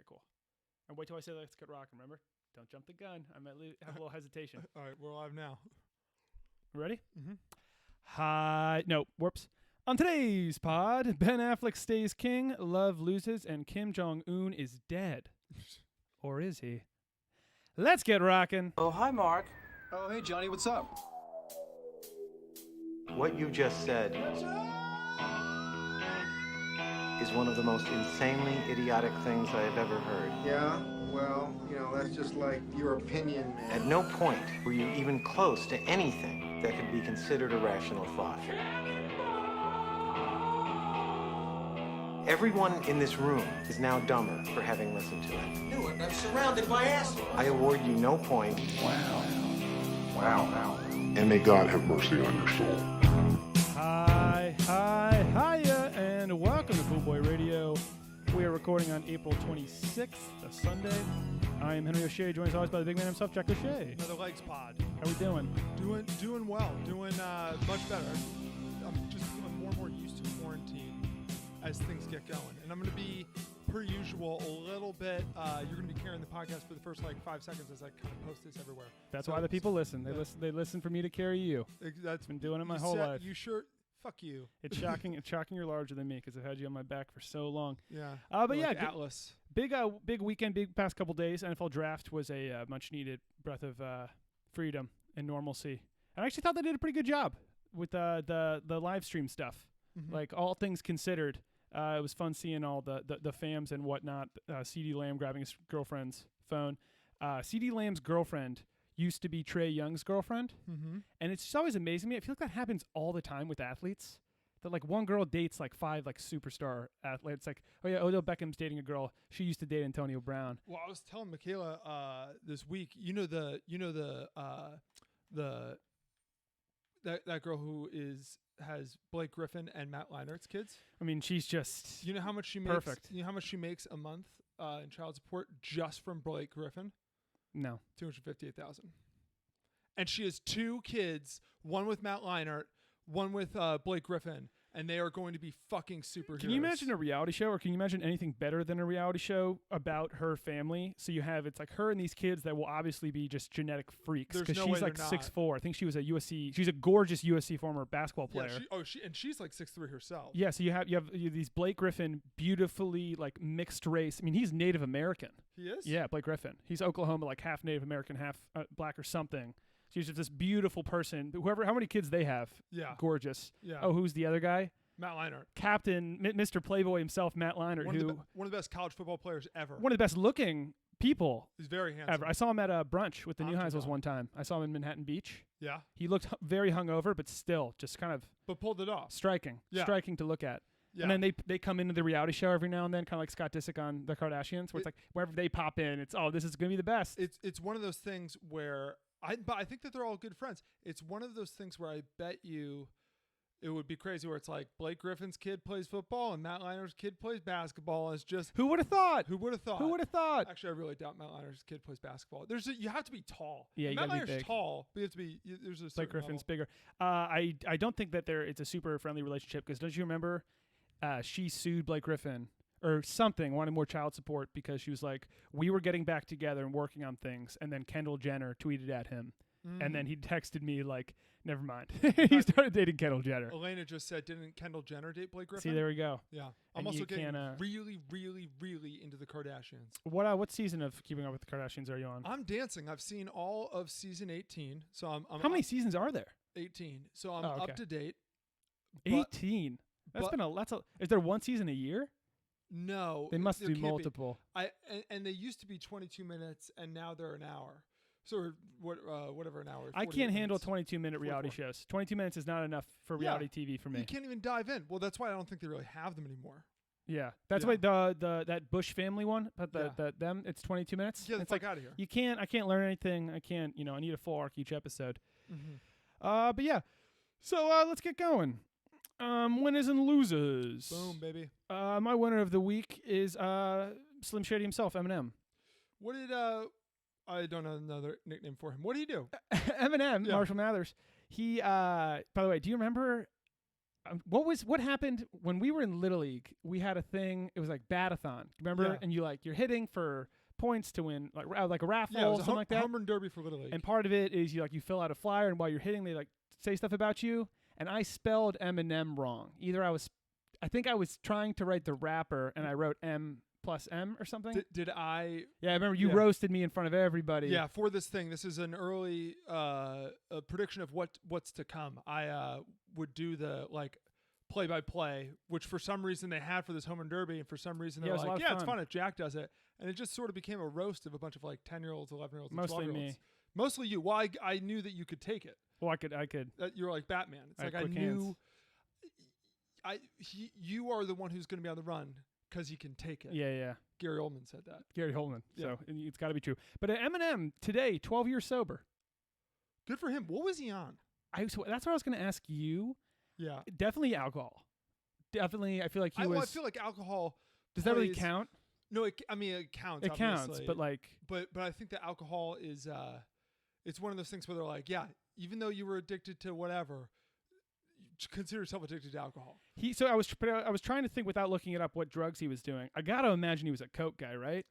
cool. And wait till I say let's get rocking. Remember? Don't jump the gun. I might have a little hesitation. All right, we're live now. Ready? Mm-hmm. Hi. No, whoops. On today's pod, Ben Affleck stays king, love loses, and Kim Jong-un is dead. Or is he? Let's get rocking. Oh, hi, Mark. Oh, hey, Johnny, what's up? What you just said is one of the most insanely idiotic things I have ever heard. Yeah, well, that's just like your opinion, man. At no point were you even close to anything that could be considered a rational thought. Everyone in this room is now dumber for having listened to it. Knew it. I'm surrounded by assholes. I award you no point. Wow. And may God have mercy on your soul. Hiya, and welcome to Cool Boy Radio. We are recording on April 26th, a Sunday. I am Henry O'Shea, joined as always by the big man himself, Jack O'Shea. Another legs pod. How we doing? Doing well. Doing much better. I'm just becoming more and more used to quarantine as things get going. And I'm going to be, per usual, a little bit, you're going to be carrying the podcast for the first 5 seconds as I kind of post this everywhere. That's why the people listen. They listen for me to carry you. That's been doing it my whole life. You sure? Fuck you. It's shocking. It's shocking you're larger than me because I've had you on my back for so long. Yeah. But like yeah, Atlas. Big weekend, big past couple days. NFL draft was a much needed breath of freedom and normalcy. And I actually thought they did a pretty good job with the live stream stuff. Mm-hmm. Like all things considered, it was fun seeing all the fams and whatnot. CD Lamb grabbing his girlfriend's phone. CD Lamb's girlfriend used to be Trae Young's girlfriend. Mm-hmm. And it's just always amazing me. I feel like that happens all the time with athletes. That one girl dates 5 superstar athletes. Oh yeah, Odell Beckham's dating a girl. She used to date Antonio Brown. Well, I was telling Michaela this week. That girl who has Blake Griffin and Matt Leinert's kids. I mean, she's just You know how much she makes? perfect. You know how much she makes a month in child support just from Blake Griffin? No. $258,000. And she has 2 kids, one with Matt Leinart, one with Blake Griffin, and they are going to be fucking superheroes. Can you imagine a reality show, or can you imagine anything better than a reality show about her family? So it's her and these kids that will obviously be just genetic freaks because no way she's they're not. 6'4". I think she was a USC. She's a gorgeous USC former basketball player. Yeah, she's 6'3" herself. Yeah, so you have these Blake Griffin, beautifully mixed race. I mean, he's Native American. He is? Yeah, Blake Griffin. He's Oklahoma, half Native American, half black or something. So he's just this beautiful person. How many kids they have? Yeah. Gorgeous. Yeah. Oh, who's the other guy? Matt Leinart. Captain, Mr. Playboy himself, Matt Leinart, One of the best college football players ever. One of the best looking people He's very handsome. ever. I saw him at a brunch with the Octagon. Neuheisels one time. I saw him in Manhattan Beach. Yeah. He looked very hungover, but still just kind of But pulled it off. striking. Yeah. Striking to look at. Yeah. And then they come into the reality show every now and then, kind of like Scott Disick on The Kardashians, where it's wherever they pop in, it's, this is going to be the best. It's one of those things where I think that they're all good friends. It's one of those things where I bet you it would be crazy where it's Blake Griffin's kid plays football and Matt Leinert's kid plays basketball. And it's just Who would have thought? Who would have thought? Who would have thought? Actually, I really doubt Matt Leinert's kid plays basketball. You have to be tall. Yeah, you Matt gotta be Leinert's big. tall, but you have to be. There's a Blake certain Griffin's level. bigger. I don't think that it's a super friendly relationship because don't you remember she sued Blake Griffin or something, wanted more child support because she was like, we were getting back together and working on things, and then Kendall Jenner tweeted at him. And then he texted me never mind. He started dating Kendall Jenner. Elena just said, didn't Kendall Jenner date Blake Griffin? See, there we go. Yeah. And I'm also you getting can't, really, really, really into the Kardashians. What season of Keeping Up with the Kardashians are you on? I'm dancing. I've seen all of season 18. So I'm How many seasons are there? 18. So I'm okay. up to date. 18. Is there one season a year? No. They must there do can't be. multiple. And they used to be 22 minutes, and now they're an hour. So whatever an hour. I can't handle minutes. 22-minute reality 44. shows. 22 minutes is not enough for reality TV for me. You can't even dive in. Well, that's why I don't think they really have them anymore. Yeah, that's Yeah. why that Bush family one, but them it's 22 minutes. Get the it's fuck out of here. I can't learn anything. I can't, I need a full arc each episode. Mm-hmm. But yeah, so let's get going. Winners and losers. Boom, baby. My winner of the week is Slim Shady himself, Eminem. What did I don't know another nickname for him. What do you do? Eminem, Yeah. Marshall Mathers. He, by the way, do you remember what happened when we were in Little League? We had a thing. It was like Batathon. Remember? Yeah. And you're hitting for points to win, like a raffle, Yeah, it was something like that. home run derby for Little League. And part of it is you fill out a flyer, and while you're hitting, they like say stuff about you. And I spelled Eminem wrong. I think I was trying to write the rapper, and I wrote M plus M or something. Did I? Yeah, I remember you roasted me in front of everybody. Yeah, for this thing, this is an early a prediction of what's to come. I would do the play-by-play, which for some reason they had for this home run derby, and for some reason they're like, it's fun if Jack does it, and it just sort of became a roast of a bunch of 10-year-olds, 11-year-olds, and Mostly 12-year-olds. me. Mostly you. Well, I knew that you could take it. Well, I could. You're like Batman. It's I like had I quick knew. hands. You are the one who's going to be on the run because he can take it. Yeah. Gary Oldman said that. Gary Oldman. Yeah. So it's got to be true. But Eminem today, 12 years sober. Good for him. What was he on? That's what I was going to ask you. Yeah. Definitely alcohol. Definitely, I feel like he was. I feel like alcohol. Does that really count? No, it counts. It counts, obviously. but but I think that alcohol is it's one of those things where they're like, yeah, even though you were addicted to whatever, consider yourself addicted to alcohol. I was trying to think without looking it up what drugs he was doing. I got to imagine he was a coke guy, right?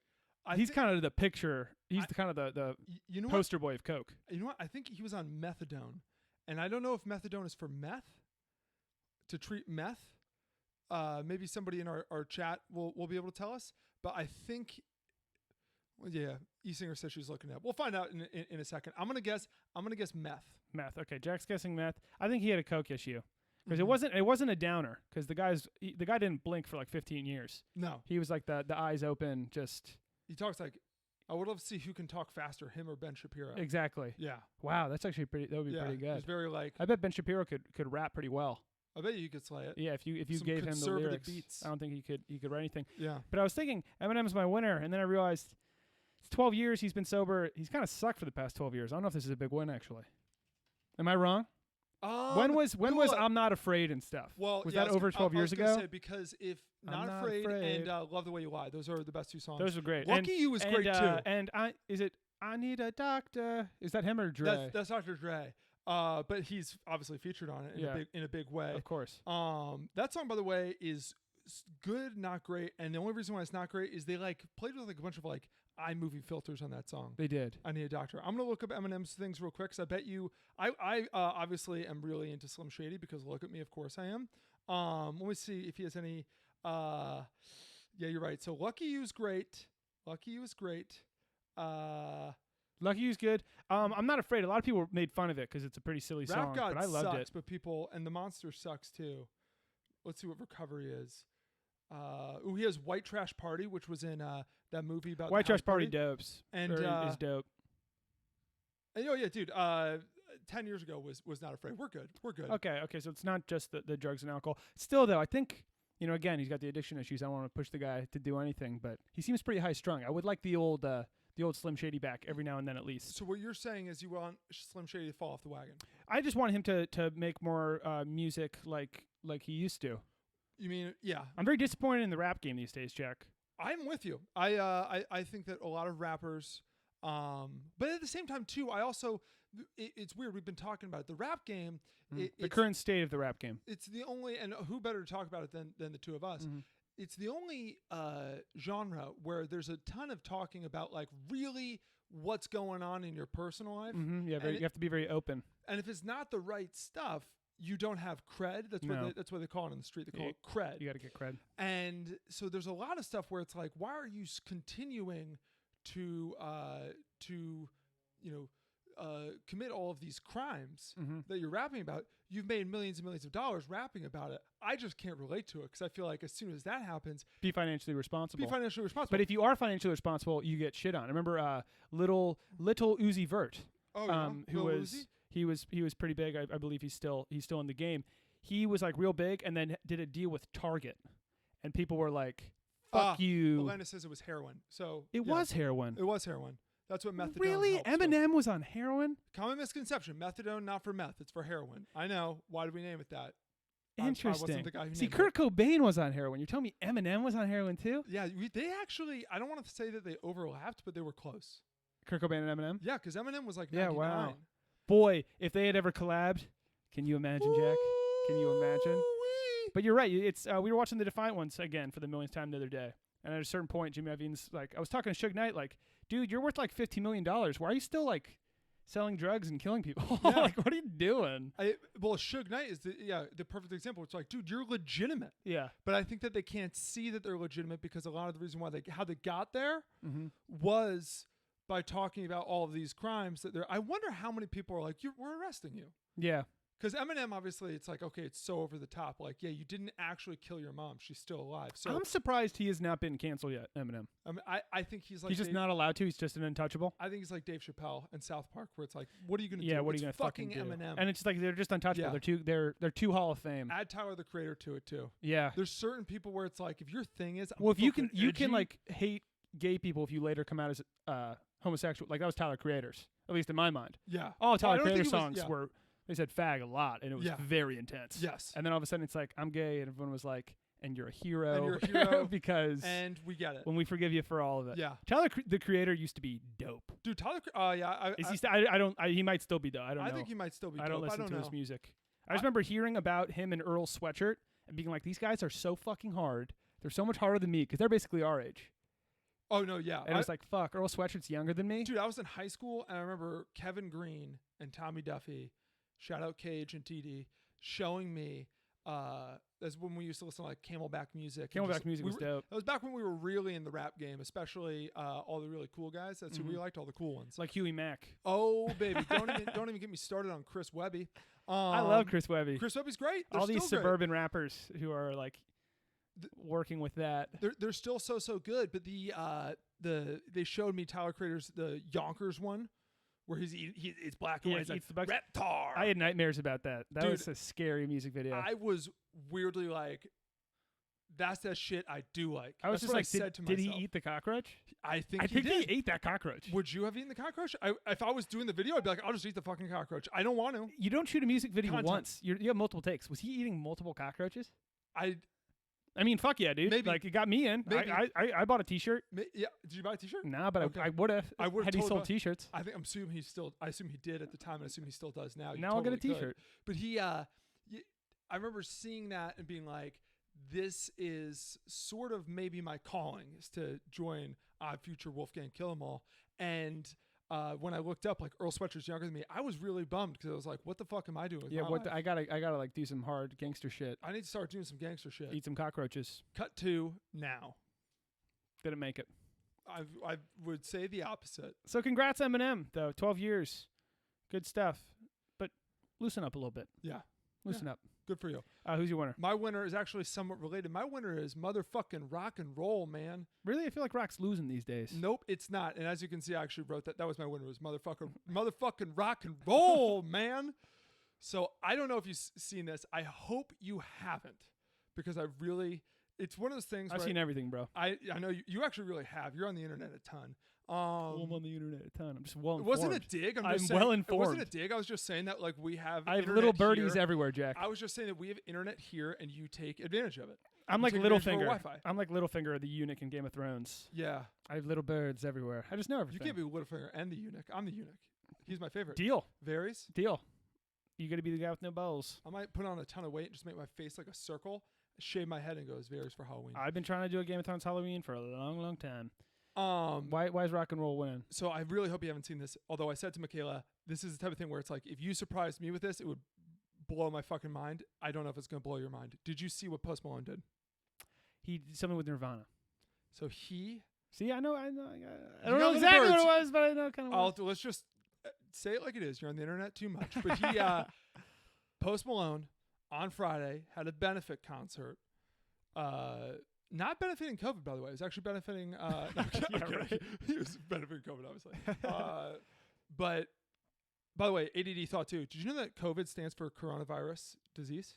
He's kind of the picture. He's the poster boy of coke. You know what? I think he was on methadone, and I don't know if methadone is for meth, to treat meth. Maybe somebody in our chat will be able to tell us. But I think, E-Singer says she's looking at. We'll find out in a second. I'm gonna guess meth. Meth. Okay, Jack's guessing meth. I think he had a coke issue because it wasn't a downer because the guy didn't blink for 15 years. No, he was like the eyes open. Just he talks like, I would love to see who can talk faster, him or Ben Shapiro. Exactly. Yeah. Wow, that's actually pretty. That would be pretty good. He's very I bet Ben Shapiro could rap pretty well. I bet you could slay it. Yeah, if you gave him the lyrics, beats. I don't think he could write anything. Yeah. But I was thinking Eminem's my winner, and then I realized it's 12 years he's been sober. He's kind of sucked for the past 12 years. I don't know if this is a big win actually. Am I wrong? When was I'm Not Afraid and stuff? Well, was that over 12 years ago? Say because if Not Afraid and Love the Way You Lie, those are the best two songs. Those are great. Lucky You was great too. And I Need a Doctor? Is that him or Dre? That's Dr. Dre. But he's obviously featured on it in a big way. Of course. That song, by the way, is good, not great. And the only reason why it's not great is they played with a bunch of iMovie filters on that song. They did. I Need a Doctor. I'm gonna look up Eminem's things real quick because I bet you I obviously am really into Slim Shady because look at me, of course I am. Let me see if he has any. Yeah, you're right. So Lucky You's great. Lucky You is great. Lucky You's good. I'm Not Afraid. A lot of people made fun of it because it's a pretty silly Rap song, God but I loved sucks, it. But people and the Monster sucks too. Let's see what Recovery is. He has White Trash Party, which was in that movie about White Trash Party. Dopes and is dope. And, yeah, dude. 10 years ago was Not Afraid. We're good. Okay. So it's not just the drugs and alcohol. Still, though, I think again he's got the addiction issues. I don't want to push the guy to do anything, but he seems pretty high strung. I would like the old Slim Shady back every now and then at least. So what you're saying is you want Slim Shady to fall off the wagon? I just want him to make more music like he used to. You mean, yeah. I'm very disappointed in the rap game these days, Jack. I'm with you. I think that a lot of rappers, but at the same time too, I also, it's weird. We've been talking about it. The rap game. The current state of the rap game. It's the only, and who better to talk about it than the two of us. Mm-hmm. It's the only genre where there's a ton of talking about really what's going on in your personal life. Mm-hmm. Yeah, you have to be very open. And if it's not the right stuff, you don't have cred. That's what they call it in the street. They call it cred. You got to get cred. And so there's a lot of stuff where it's why are you continuing to commit all of these crimes that you're rapping about? You've made millions and millions of dollars rapping about it. I just can't relate to it because I feel like as soon as that happens, be financially responsible. But if you are financially responsible, you get shit on. I remember little Uzi Vert, who was Uzi? He was pretty big. I believe he's still in the game. He was real big, and then did a deal with Target, and people were like, "Fuck you." Elena says it was heroin. So it was heroin. It was heroin. That's what methadone. Really, Eminem was on heroin? Common misconception: methadone not for meth; it's for heroin. I know. Why did we name it that? Interesting. I wasn't the guy who See, named Kurt Cobain was on heroin. You're telling me Eminem was on heroin too? Yeah, they actually. I don't want to say that they overlapped, but they were close. Kurt Cobain and Eminem. Yeah, because Eminem was 99. Yeah, wow. Boy, if they had ever collabed, can you imagine, Jack? Can you imagine? But you're right. It's we were watching the Defiant Ones again for the millionth time the other day, and at a certain point, Jimmy Iovine's like, I was talking to Suge Knight, like, dude, you're worth like $15 million. Why are you still like selling drugs and killing people? Yeah. Like, what are you doing? Well, Suge Knight is the perfect example. It's like, dude, you're legitimate. Yeah. But I think that they can't see that they're legitimate because a lot of the reason why how they got there Mm-hmm. was by talking about all of these crimes that they're. I wonder how many people are like, we're arresting you. Yeah. Because Eminem, obviously, it's like, okay, it's so over the top. Like, yeah, you didn't actually kill your mom. She's still alive. So I'm surprised he has not been canceled yet, Eminem. I mean, I think he's like He's just not allowed to. He's just an untouchable. I think he's like Dave Chappelle in South Park, where it's like, what are you gonna do? Yeah, what are It's you gonna fucking do? Eminem? And it's just like they're just untouchable. Yeah. They're too Hall of Fame. Add Tyler the Creator to it too. Yeah. There's certain people where it's like, if your thing is, Well, if you can edgy, like hate gay people if you later come out as homosexual. Like that was Tyler Creator's, at least in my mind. yeah, All Tyler I don't think Creator he was- songs yeah. were they said fag a lot, and it was Yeah. very intense. Yes. And then all of a sudden it's like, I'm gay, and everyone was like, and you're a hero. And you're a hero, because and we get it. when we forgive you for all of it. Yeah, Tyler the Creator used to be dope. dude, Tyler. Yeah, Is he? I don't. He might still be though. I don't know. I think he might still be. I don't dope. listen to know. his music. I just remember hearing about him and Earl Sweatshirt and being like, these guys are so fucking hard. They're so much harder than me because they're basically our age. Oh no, yeah. And I was like, fuck, Earl Sweatshirt's younger than me. Dude, I was in high school, and I remember Kevin Green and Tommy Duffy, shout out Cage and TD, showing me. That's when we used to listen to like Camelback music. and Camelback just- music we was were- dope. That was back when we were really in the rap game, especially all the really cool guys. That's who we liked, all the cool ones. It's like Huey Mack. Oh baby, don't even get me started on Chris Webby. I love Chris Webby. Chris Webby's great. They're All these still great. suburban rappers who are like working with that. They're still so good. But they showed me Tyler Creator's the Yonkers one, where it's black and Yeah, white. He's he like, eats the bugs. Reptar. I had nightmares about that. That Dude, was a scary music video. I was weirdly like, that's that shit I do like. I was That's just what like, I said to did he myself. eat the cockroach? I think I think he did. he ate that cockroach. Would you have eaten the cockroach? If I was doing the video, I'd be like, I'll just eat the fucking cockroach. I don't want to. You don't shoot a music video Content. once. You have multiple takes. Was he eating multiple cockroaches? I mean, fuck yeah, dude. Maybe. Like, it got me in. Maybe. I bought a T-shirt. yeah. Did you buy a T-shirt? Nah, but Okay. I would have. I would've had he totally sold bought- T-shirts. I assume he did at the time, and I assume he still does now. You Now I'll get a totally could. T-shirt. But I remember seeing that and being like, this is sort of maybe my calling is to join Odd Future Wolfgang Kill 'Em All. And when I looked up, like Earl Sweatshirt younger than me, I was really bummed because I was like, what the fuck am I doing with Yeah, my what life? I gotta like do some hard gangster shit. I need to start doing some gangster shit. Eat some cockroaches. Cut to now. Didn't make it. I would say the opposite. So congrats, Eminem. Though 12 years, good stuff. But loosen up a little bit. Yeah. Loosen up. Good for you. Who's your winner? My winner is actually somewhat related. My winner is motherfucking rock and roll, man. Really, I feel like Rock's losing these days. Nope, it's not. And as you can see, I actually wrote that. That was my winner. Was motherfucking rock and roll, man. So I don't know if you've seen this. I hope you haven't, because I really. It's one of those things. I've where seen everything, bro. I know you actually really have. You're on the internet a ton. I'm on the internet a ton. I'm just well It informed. wasn't a dig. I'm I'm just saying, well It wasn't informed. a dig. I was just saying that like we have. I have internet little birdies here. everywhere, Jack. I was just saying that we have internet here, and you take advantage of it. I'm You like take advantage of our Littlefinger. Wi-Fi. I'm like Littlefinger, the eunuch in Game of Thrones. Yeah, I have little birds everywhere. I just know you everything. can't be Littlefinger and the eunuch. I'm the eunuch. He's my favorite. Deal. Varies. Deal. You got to be the guy with no balls. I might put on a ton of weight and just make my face like a circle, shave my head, and go as Varies for Halloween. I've been trying to do a Game of Thrones Halloween for a long, long time. Um, Why is rock and roll winning? so I really hope you haven't seen this. Although I said to Michaela, this is the type of thing where it's like, if you surprised me with this, it would blow my fucking mind. I don't know if it's going to blow your mind. Did you see what Post Malone did? He did something with Nirvana. So he, See, I know. I You don't got know little exactly what birds. it was, but I know kind of. let's just say it like it is. You're on the internet too much. But he, Post Malone on Friday had a benefit concert. Not benefiting COVID, by the way. It was actually benefiting. No, I'm kidding. He was benefiting COVID, obviously. But by the way, ADD thought too. Did you know that COVID stands for coronavirus disease?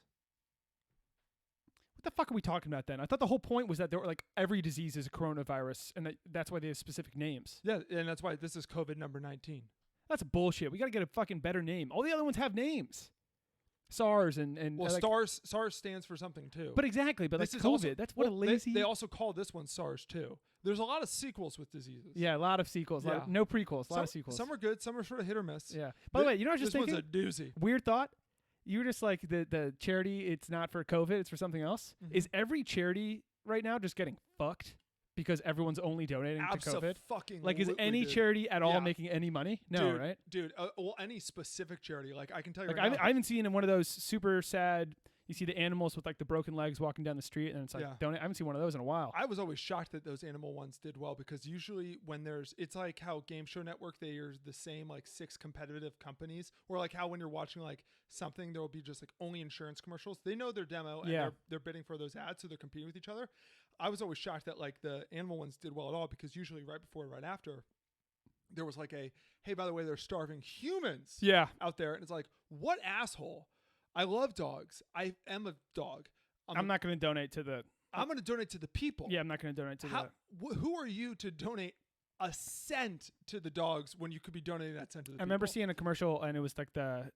What the fuck are we talking about then? I thought the whole point was that there were like every disease is a coronavirus, and that's why they have specific names. Yeah, and that's why this is COVID number 19. That's bullshit. We got to get a fucking better name. All the other ones have names. SARS and Well, like, SARS stands for something too. But exactly, but This like is COVID. also- That's what a well, lazy. They also call this one SARS too. There's a lot of sequels with diseases. yeah, a lot of sequels. Yeah. No prequels. A lot of sequels. Some are good. Some are sort of hit or miss. Yeah. By the way, you know what I was just this thinking? one's a doozy. Weird thought. you were just like the charity. It's not for COVID. It's for something else. Is every charity right now just getting fucked because everyone's only donating to COVID? Like, is any charity at all making any money? No, dude, right? Dude, well, any specific charity, like I can tell you Like, right now. I haven't seen in one of those super sad. You see the animals with like the broken legs walking down the street, and it's like donate. I haven't seen one of those in a while. I was always shocked that those animal ones did well because usually when it's like how Game Show Network, they are the same like 6 competitive companies, or like how when you're watching like something, there will be just like only insurance commercials. They know their demo and they're bidding for those ads, so they're competing with each other. I was always shocked that like the animal ones did well at all because usually right before and right after, there was like hey, by the way, they're starving humans out there. And it's like, what asshole? I love dogs. I am a dog. I'm not going to donate to the... I'm going to donate to the people. Yeah, I'm not going to donate to who are you to donate a cent to the dogs when you could be donating that cent to the people? I remember seeing a commercial, and it was like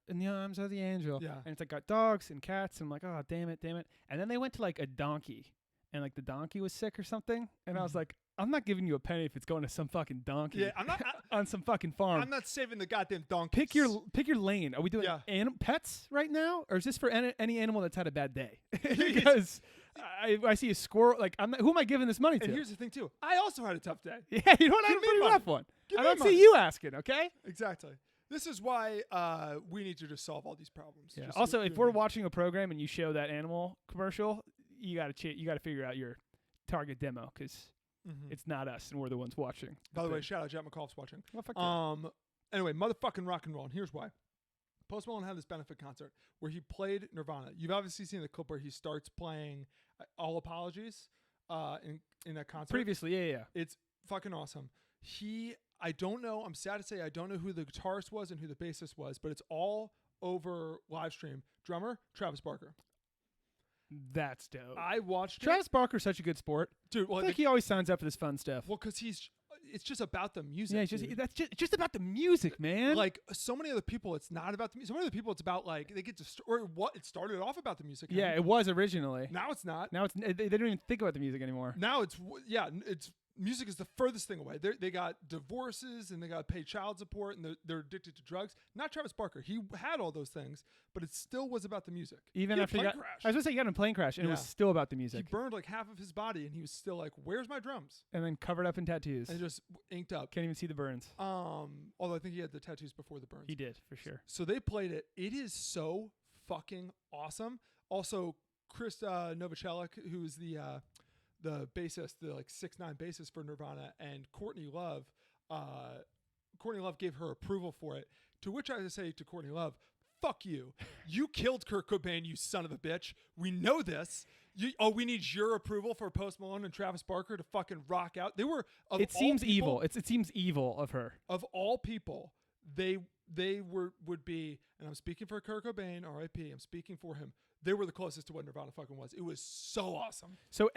in the arms of the angel. Yeah. And it's like got dogs and cats, and I'm like, oh, damn it. And then they went to like a donkey, and like the donkey was sick or something, and I was like, I'm not giving you a penny if it's going to some fucking donkey. Yeah, I'm not on some fucking farm. I'm not saving the goddamn donkey. Pick your lane. Are we doing pets right now, or is this for any animal that's had a bad day? Because I see a squirrel. Like, who am I giving this money to? And here's the thing too. I also had a tough day. Yeah, you know what? I had a pretty rough one. I don't see you asking. Okay. Exactly. This is why we need to just solve all these problems. Yeah. Also, if we're watching a program and you show that animal commercial, you got to figure out your target demo because. It's not us, and we're the ones watching. By the way, shout out Jack McCall's watching. Well, fuck yeah. Anyway, motherfucking rock and roll, and here's why. Post Malone had this benefit concert where he played Nirvana. You've obviously seen the clip where he starts playing All Apologies in that concert. Previously, yeah. It's fucking awesome. I don't know, I'm sad to say I don't know who the guitarist was and who the bassist was, but it's all over live stream. Drummer, Travis Barker. That's dope. I watched Travis Barker's such a good sport. Dude, well, I think he always signs up for this fun stuff. Well, because it's just about the music. Yeah, that's just about the music, man. Like so many other people, it's not about the music. So many other people, it's about like they get to or what it started off about the music. Yeah, it was originally. Now it's not. Now they don't even think about the music anymore. Now it's music is the furthest thing away. They got divorces and they got to pay child support and they're addicted to drugs. Not Travis Barker. He had all those things, but it still was about the music. Even after he got, I was gonna say he got in a plane crash and it was still about the music. He burned like half of his body and he was still like, "Where's my drums?" And then covered up in tattoos and just inked up. Can't even see the burns. Although I think he had the tattoos before the burns. He did for sure. So they played it. It is so fucking awesome. Also, Chris Novoselic, who's the bassist, the like 6'9" bassist for Nirvana, and Courtney Love gave her approval for it. To which I say to Courtney Love, "Fuck you! You killed Kurt Cobain, you son of a bitch. We know this. We need your approval for Post Malone and Travis Barker to fucking rock out." They were. It seems evil. It seems evil of her. Of all people, they would be, and I'm speaking for Kurt Cobain, R.I.P. I'm speaking for him. They were the closest to what Nirvana fucking was. It was so awesome. So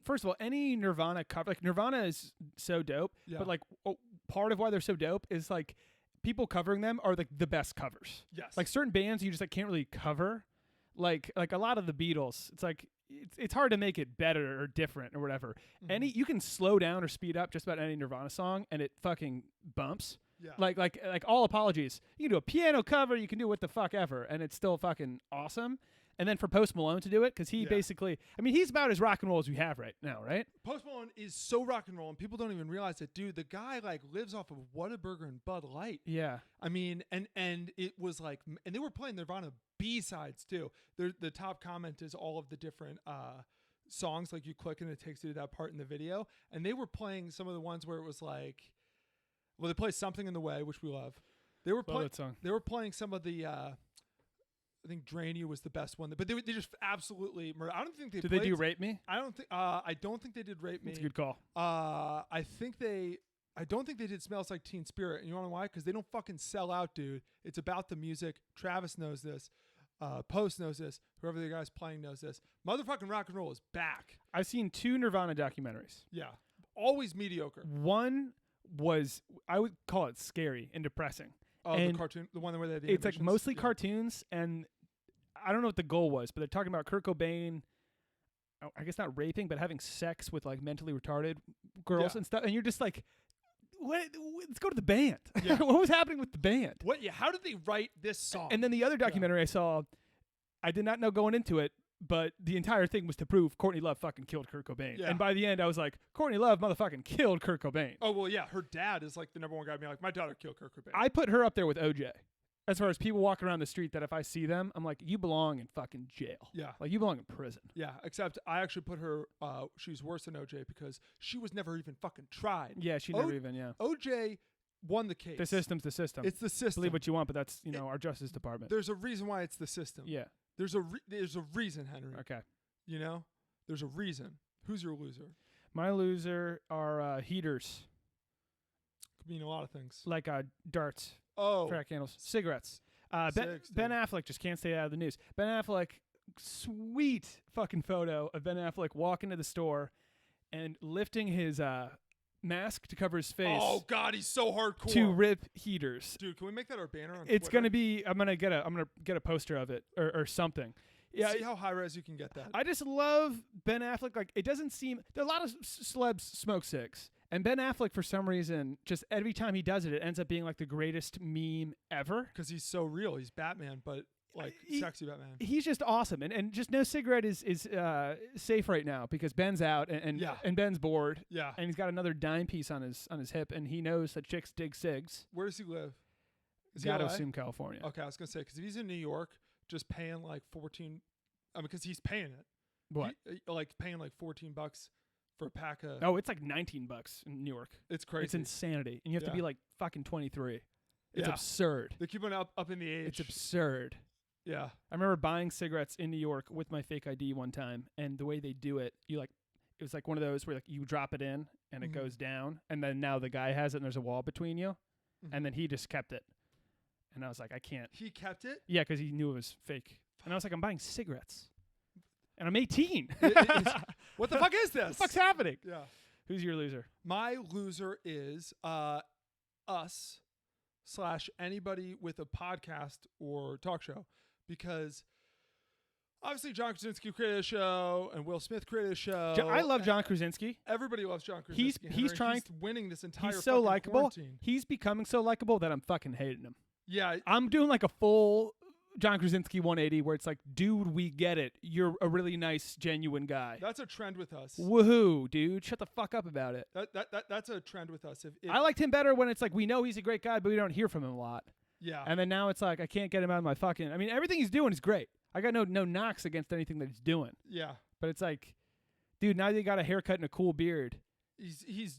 first of all, any Nirvana cover, like Nirvana is so dope, but like part of why they're so dope is like people covering them are like the best covers. Yes. Like certain bands you just like can't really cover. Like a lot of the Beatles, it's like it's hard to make it better or different or whatever. Mm-hmm. You can slow down or speed up just about any Nirvana song and it fucking bumps. Yeah. Like All Apologies. You can do a piano cover, you can do what the fuck ever, and it's still fucking awesome. And then for Post Malone to do it, because he basically, I mean, he's about as rock and roll as we have right now, right? Post Malone is so rock and roll, and people don't even realize it. Dude, the guy like lives off of Whataburger and Bud Light. Yeah. I mean, and it was like, and they were playing Nirvana B-sides too. The top comment is all of the different songs, like you click and it takes you to that part in the video. And they were playing some of the ones where it was like, well, they play Something in the Way, which we love. They were playing. They were playing some of the. I think Drain You was the best one, but they just absolutely murdered. I don't think they did. They do Rape Me? I don't think they did Rape Me. That's a good call. I don't think they did Smells Like Teen Spirit. And you know why? Because they don't fucking sell out, dude. It's about the music. Travis knows this. Post knows this. Whoever the guy's playing knows this. Motherfucking rock and roll is back. I've seen 2 Nirvana documentaries. Yeah, always mediocre. One was, I would call it scary and depressing. Oh, the cartoon, the one where they had the it's like mostly cartoons, and I don't know what the goal was, but they're talking about Kurt Cobain, I guess not raping, but having sex with like mentally retarded girls and stuff. And you're just like, what? Let's go to the band. Yeah. What was happening with the band? How did they write this song? And then the other documentary I saw, I did not know going into it, but the entire thing was to prove Courtney Love fucking killed Kurt Cobain. Yeah. And by the end, I was like, Courtney Love motherfucking killed Kurt Cobain. Oh, well, yeah. Her dad is like the number one guy being like, my daughter killed Kurt Cobain. I put her up there with OJ. As far as people walking around the street that if I see them, I'm like, you belong in fucking jail. Yeah. Like, you belong in prison. Yeah, except I actually put her, she's worse than OJ because she was never even fucking tried. Yeah, she never even, OJ won the case. The system's the system. It's the system. Believe what you want, but that's, our Justice Department. There's a reason why it's the system. Yeah. There's a reason, Henry. Okay. You know? There's a reason. Who's your loser? My loser are heaters. Could mean a lot of things. Like darts. Oh. Crack handles. Cigarettes. Cigs, Ben dude. Affleck just can't stay out of the news. Ben Affleck, sweet fucking photo of Ben Affleck walking to the store and lifting his mask to cover his face. Oh God, he's so hardcore. To rip heaters. Dude, can we make that our banner on It's Twitter? gonna be. I'm gonna get a poster of it or something. Yeah. See how high res you can get that. I just love Ben Affleck. Like, it doesn't seem there are a lot of celebs smoke cigs, and Ben Affleck for some reason just every time he does it, it ends up being like the greatest meme ever. Because he's so real. He's Batman, but like sexy Batman. He's just awesome, and just no cigarette is safe right now because Ben's out and Ben's bored. Yeah. And he's got another dime piece on his hip, and he knows that chicks dig cigs. Where does he live? Is Gotta he LA? assume California. Okay, I was gonna say because if he's in New York, just paying like 14. I mean, because he's paying it. What? Like paying like $14 for a pack of. Oh, it's like $19 in New York. It's crazy. It's insanity, and you have to Yeah. be like fucking 23. It's Yeah. absurd. They keep on up in the age. It's absurd. Yeah. I remember buying cigarettes in New York with my fake ID one time, and the way they do it, it was like one of those where like you drop it in and it goes down, and then now the guy has it and there's a wall between you, and then he just kept it, and I was like, I can't. He kept it. Yeah, because he knew it was fake, and I was like, I'm buying cigarettes, and I'm 18. What the fuck is this? What the fuck's happening? Yeah. Who's your loser? My loser is us / anybody with a podcast or talk show, because obviously John Krasinski created a show and Will Smith created a show. I love John Krasinski. Everybody loves John Krasinski. He's trying. He's winning this entire. He's so fucking likable. quarantine. He's becoming so likable that I'm fucking hating him. Yeah. I'm doing like a full John Krasinski 180 where it's like, dude, we get it. You're a really nice, genuine guy. That's a trend with us. Woohoo, dude. Shut the fuck up about it. That's a trend with us. If I liked him better when it's like, we know he's a great guy, but we don't hear from him a lot. Yeah. And then now it's like, I can't get him out of my fucking... I mean, everything he's doing is great. I got no knocks against anything that he's doing. Yeah. But it's like, dude, now they got a haircut and a cool beard. He's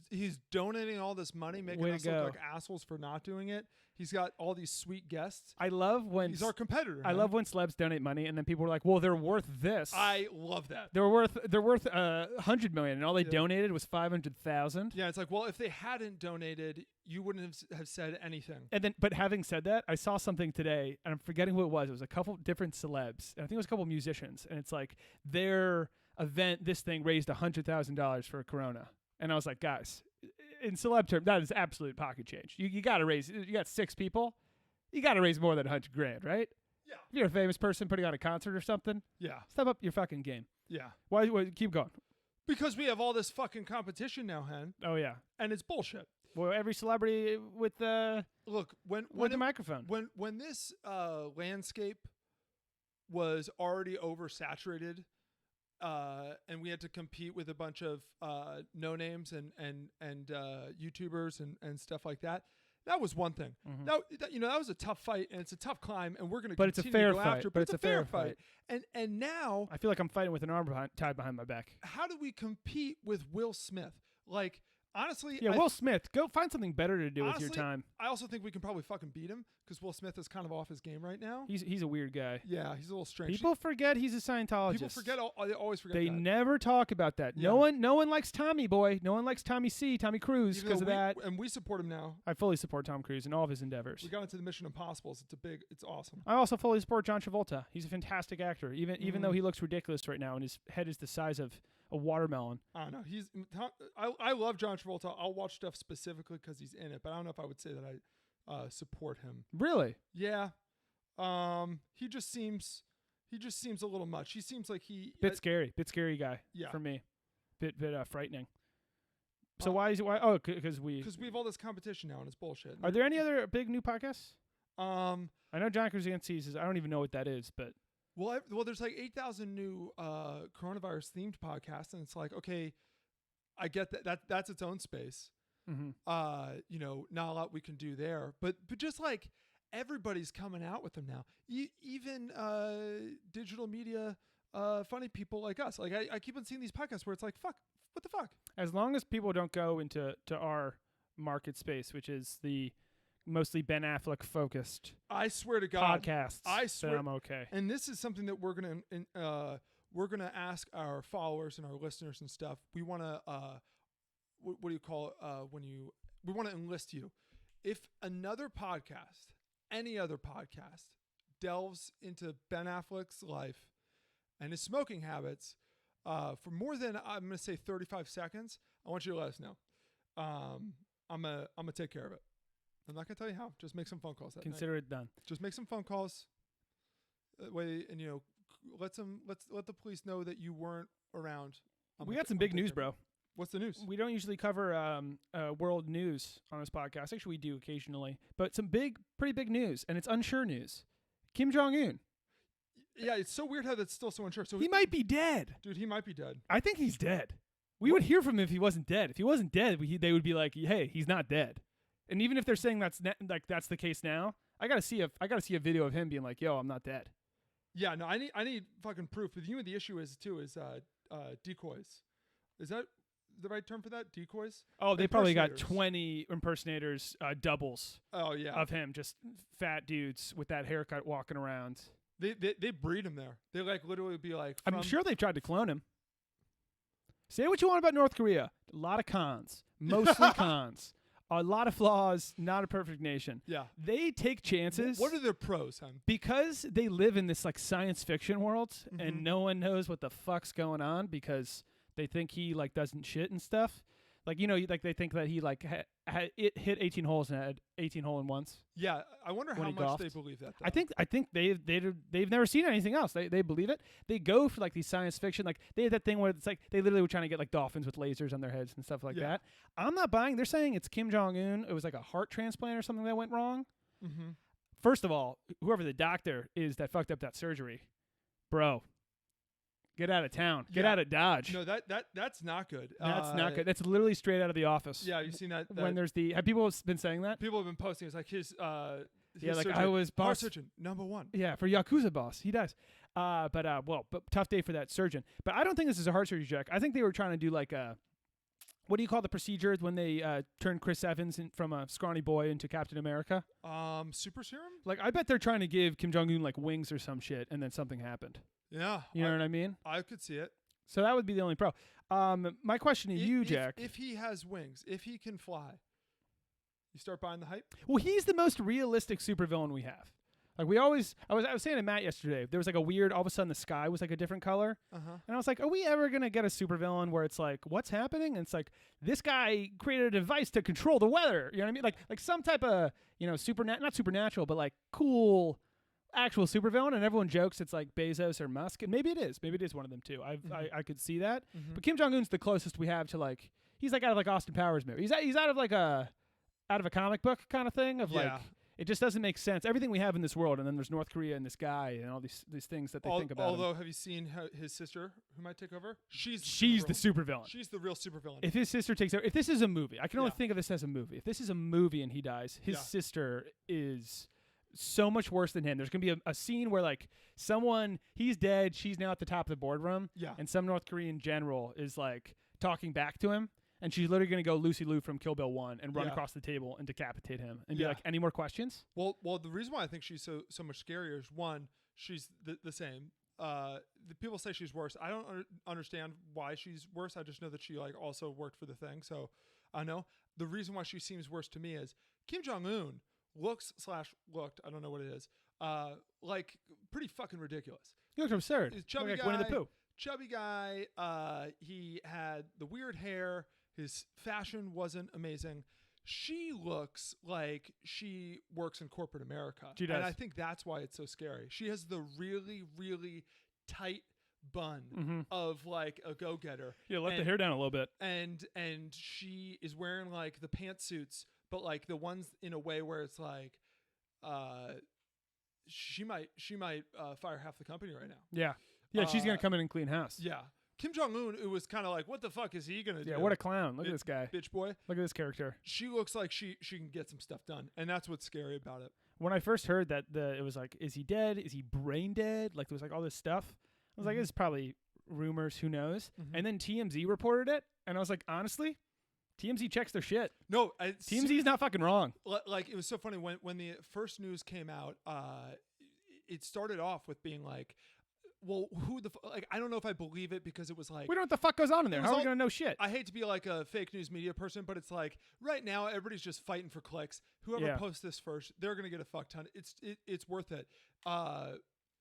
donating all this money, making us look like assholes for not doing it. He's got all these sweet guests. I love when he's our competitor. I love when celebs donate money and then people are like, "Well, they're worth this." I love that. They're worth $100 million, and all they donated was $500,000. Yeah, it's like, well, if they hadn't donated, you wouldn't have said anything. And then, but having said that, I saw something today, and I'm forgetting who it was. It was a couple different celebs, and I think it was a couple musicians, and it's like their event, this thing raised $100,000 for Corona. And I was like, guys, in celeb term, that is absolute pocket change. You got to raise. You got 6 people. You got to raise more than $100,000, right? Yeah. If you're a famous person putting on a concert or something, yeah, step up your fucking game. Yeah. Why keep going? Because we have all this fucking competition now, Hen. Oh yeah, and it's bullshit. Well, every celebrity with the microphone. When this landscape was already oversaturated. And we had to compete with a bunch of no names and YouTubers and stuff like that. That was one thing. Mm-hmm. That was a tough fight, and it's a tough climb, and we're going to. But it's a fair to go fight. after, But it's a fair fight. And now I feel like I'm fighting with an arm tied behind my back. how do we compete with Will Smith? Like, honestly, Yeah, Will Smith, go find something better to do with your time. I also think we can probably fucking beat him because Will Smith is kind of off his game right now. He's a weird guy. Yeah, he's a little strange. People forget he's a Scientologist. People forget. They always forget. They that. never talk about that. Yeah. No one likes Tommy Boy. No one likes Tommy Cruise Even because though of that. and we support him now. I fully support Tom Cruise in all of his endeavors. We got into the Mission Impossibles. It's awesome. I also fully support John Travolta. He's a fantastic actor, even though he looks ridiculous right now and his head is the size of a watermelon. I don't know. I love John Travolta. I'll watch stuff specifically because he's in it, but I don't know if I would say that I support him. Really? Yeah. He just seems a little much. He seems like bit scary guy. Yeah. For me, bit frightening. So why? Oh, because we have all this competition now and it's bullshit. Are there any other big new podcasts? I know John Krasinski's. I don't even know what that is, but Well, there's like 8,000 new coronavirus themed podcasts, and it's like, okay, I get that's its own space. Mm-hmm. Not a lot we can do there, but just like everybody's coming out with them now. Even digital media, funny people like us. Like I keep on seeing these podcasts where it's like, fuck, what the fuck? As long as people don't go into our market space, which is the mostly Ben Affleck focused I swear to God, podcasts, I swear, then I'm okay. And this is something that we're gonna ask our followers and our listeners and stuff. We want to what do you call it we want to enlist you. If another podcast, any other podcast, delves into Ben Affleck's life and his smoking habits for more than, I'm going to say 35 seconds, I want you to let us know. I'm gonna take care of it. I'm not gonna tell you how. Just make some phone calls. Consider it done. Just make some phone calls. That way, and let the police know that you weren't around. We got some big news, bro. What's the news? We don't usually cover world news on this podcast. Actually, we do occasionally, but some pretty big news, and it's unsure news. Kim Jong-un. Yeah, it's so weird how that's still so unsure. So he might be dead. Dude, he might be dead. I think he's dead. We would hear from him if he wasn't dead. If he wasn't dead, they would be like, "Hey, he's not dead." And even if they're saying that's the case now, I gotta see a video of him being like, "Yo, I'm not dead." Yeah, no, I need fucking proof. But the issue is decoys. Is that the right term for that? Decoys? Oh, they probably got 20 impersonators, doubles. Oh yeah, of him, just fat dudes with that haircut walking around. They breed him there. They like literally be like. I'm sure they've tried to clone him. Say what you want about North Korea. A lot of cons, mostly cons. A lot of flaws, not a perfect nation. Yeah. They take chances. What are their pros, hon? Because they live in this like science fiction world and no one knows what the fuck's going on because they think he like doesn't shit and stuff. Like, like they think that he like hit 18 holes and had 18 hole-in-ones. Yeah, I wonder how much they believe that. Though. I think they've never seen anything else. They believe it. They go for like these science fiction. Like they had that thing where it's like they literally were trying to get like dolphins with lasers on their heads and stuff like that. I'm not buying. They're saying it's Kim Jong-un. It was like a heart transplant or something that went wrong. Mm-hmm. First of all, whoever the doctor is that fucked up that surgery, bro. Get out of town. Get out of Dodge. No, that's not good. That's not good. That's literally straight out of The Office. Yeah, you've seen that. When there's have people been saying that? People have been posting. It's like his like surgeon, I was boss surgeon #1. Yeah, for Yakuza boss, he does. But tough day for that surgeon. But I don't think this is a heart surgery, Jack. I think they were trying to do like a, what do you call the procedure when they turn Chris Evans from a scrawny boy into Captain America? Super serum. Like I bet they're trying to give Kim Jong-un like wings or some shit, and then something happened. Yeah, you know what I mean. I could see it. So that would be the only pro. My question to you, Jack: if he has wings, if he can fly, you start buying the hype. Well, he's the most realistic supervillain we have. Like I was saying to Matt yesterday, there was like a weird, all of a sudden the sky was like a different color. And I was like, are we ever going to get a supervillain where it's like, what's happening? And it's like, this guy created a device to control the weather. You know what I mean? Like some type of, not supernatural, but like cool actual supervillain. And everyone jokes it's like Bezos or Musk. And maybe it is. Maybe it is one of them too. I could see that. But Kim Jong-un's the closest we have to like, he's like out of like Austin Powers movie. He's out of like out of a comic book kind of thing of like, it just doesn't make sense. Everything we have in this world, and then there's North Korea and this guy and all these things that they think about. Although, have you seen his sister who might take over? She's the supervillain. She's the real supervillain. If his sister takes over, if this is a movie, I can only think of this as a movie. If this is a movie and he dies, his sister is so much worse than him. There's gonna be a scene where like he's dead, she's now at the top of the boardroom, and some North Korean general is like talking back to him. And she's literally going to go Lucy Liu from Kill Bill 1 and run across the table and decapitate him and be like, any more questions? Well, the reason why I think she's so much scarier is, one, she's the same. The people say she's worse. I don't understand why she's worse. I just know that she like also worked for the thing. So I know. The reason why she seems worse to me is Kim Jong-un looked, I don't know what it is, like pretty fucking ridiculous. He looks absurd. He's chubby like guy. Winnie the Pooh. Chubby guy. He had the weird hair. His fashion wasn't amazing. She looks like she works in corporate America. She does. And I think that's why it's so scary. She has the really, really tight bun of like a go-getter. Yeah, let the hair down a little bit. And she is wearing like the pantsuits, but like the ones in a way where it's like she might fire half the company right now. Yeah. Yeah, she's going to come in and clean house. Yeah. Kim Jong-un, it was kind of like, what the fuck is he going to do? Yeah, what a clown. Look at this guy. Bitch boy. Look at this character. She looks like she can get some stuff done, and that's what's scary about it. When I first heard that it was like, is he dead? Is he brain dead? Like, there was like all this stuff. I was like, it's probably rumors. Who knows? And then TMZ reported it, and I was like, honestly, TMZ checks their shit. No, TMZ's not fucking wrong. Like, it was so funny when the first news came out. It started off with being like, well, I don't know if I believe it, because it was like, We don't know what the fuck goes on in there. How are we going to know shit? I hate to be like a fake news media person, but it's like right now everybody's just fighting for clicks. Whoever posts this first, they're gonna get a fuck ton. It's worth it.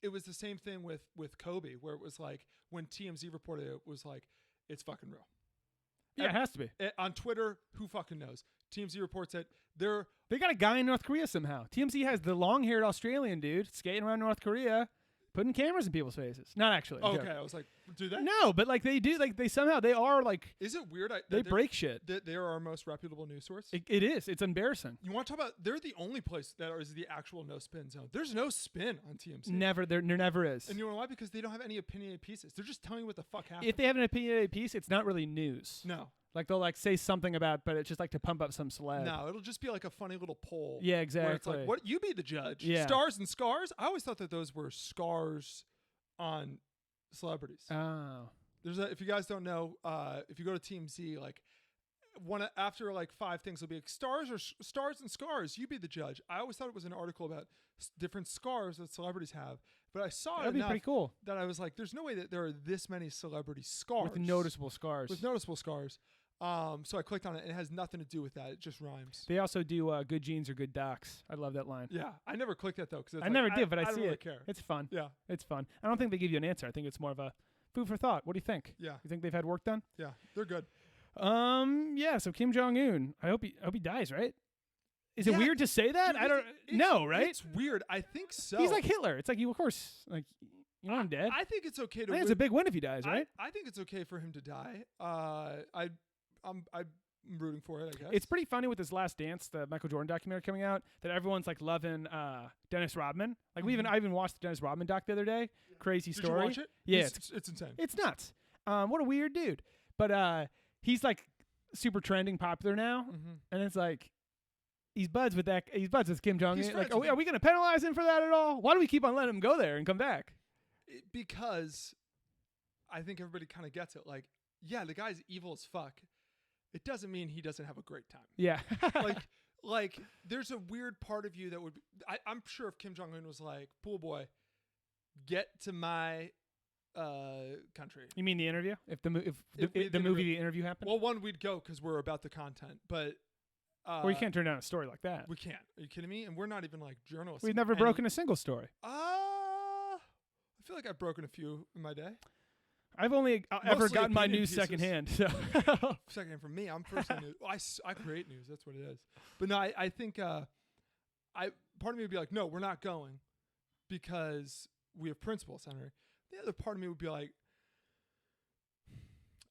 It was the same thing with Kobe, where it was like when TMZ reported it, was like, it's fucking real. Yeah, it has to be. On Twitter, who fucking knows? TMZ reports it. They got a guy in North Korea somehow. TMZ has the long-haired Australian dude skating around North Korea, putting cameras in people's faces. Not actually. Okay, I was like, do they? No, but like they do. Like they are like. Is it weird? They break shit. That they're our most reputable news source. It is. It's embarrassing. You want to talk about? They're the only place that is the actual no spin zone. There's no spin on TMZ. Never. There never is. And you know why? Because they don't have any opinionated pieces. They're just telling you what the fuck happened. If they have an opinionated piece, it's not really news. No. Like they'll like say something about, but it's just like to pump up some celeb. No, it'll just be like a funny little poll. Yeah, exactly. Where it's like, what? You be the judge. Yeah. Stars and scars. I always thought that those were scars on celebrities. Oh. If you guys don't know, if you go to TMZ, like after like 5 things, it'll be like stars and scars. You be the judge. I always thought it was an article about different scars that celebrities have, but I saw That'd it be pretty cool. that I was like, there's no way that there are this many celebrity scars With noticeable scars. So I clicked on it, and it has nothing to do with that. It just rhymes. They also do good genes or good docs. I love that line. Yeah, I never clicked that though, because I never did, but I don't see really it. care. It's fun. Yeah, it's fun. I don't think they give you an answer. I think it's more of a food for thought. What do you think? Yeah, you think they've had work done? Yeah, they're good. Yeah. So Kim Jong-un, I hope he dies, right? Is it weird to say that? Dude, I don't know, right? It's weird. I think so. He's like Hitler. It's like you, of course, like you know, I'm dead. I think it's okay to. I think it's a big win if he dies, right? I think it's okay for him to die. I'm rooting for it, I guess. It's pretty funny with this Last Dance, the Michael Jordan documentary coming out, that everyone's like loving Dennis Rodman. Like I even watched the Dennis Rodman doc the other day. Crazy story. Did you watch it? Yeah, it's insane. It's nuts. What a weird dude. But he's like super trending, popular now, and it's like he's buds with Kim Jong Un. Like, are we going to penalize him for that at all? Why do we keep on letting him go there and come back? Because I think everybody kind of gets it. Like, yeah, the guy's evil as fuck. It doesn't mean he doesn't have a great time. Yeah. like there's a weird part of you that would be, I'm sure if Kim Jong-un was like, pool boy, get to my country. You mean the interview? If the movie The Interview happened? Well, one, we'd go because we're about the content, but well, you can't turn down a story like that. We can't. Are you kidding me? And we're not even like journalists. We've never broken a single story. I feel like I've broken a few in my day. I've only ever gotten my news secondhand. So secondhand from me. I'm first hand news. I create news. That's what it is. But no, I think part of me would be like, no, we're not going because we have principles, Henry. The other part of me would be like,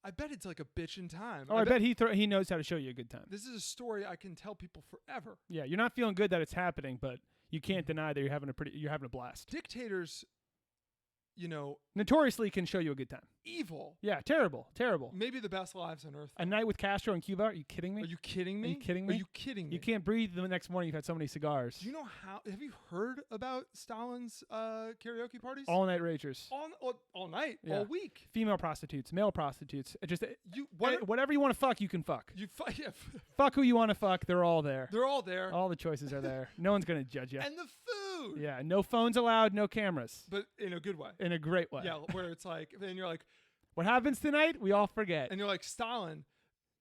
I bet it's like a bitch in time. Oh, I bet he knows how to show you a good time. This is a story I can tell people forever. Yeah, you're not feeling good that it's happening, but you can't deny that you're having a blast. Dictators, notoriously can show you a good time. Evil. Yeah, terrible. Maybe the best lives on earth. A night with Castro in Cuba? Are you kidding me? Are you kidding me? You can't breathe the next morning. You've had so many cigars. Do you know have you heard about Stalin's karaoke parties? All night ragers. All night, yeah. all week. Female prostitutes, male prostitutes. Just whatever you want to fuck, you can fuck. Fuck who you want to fuck. They're all there. They're all there. All the choices are there. No one's gonna judge you. And the food. Yeah, no phones allowed, no cameras. But in a good way. In a great way. Yeah, where it's like, and you're like, what happens tonight? We all forget. And you're like, Stalin,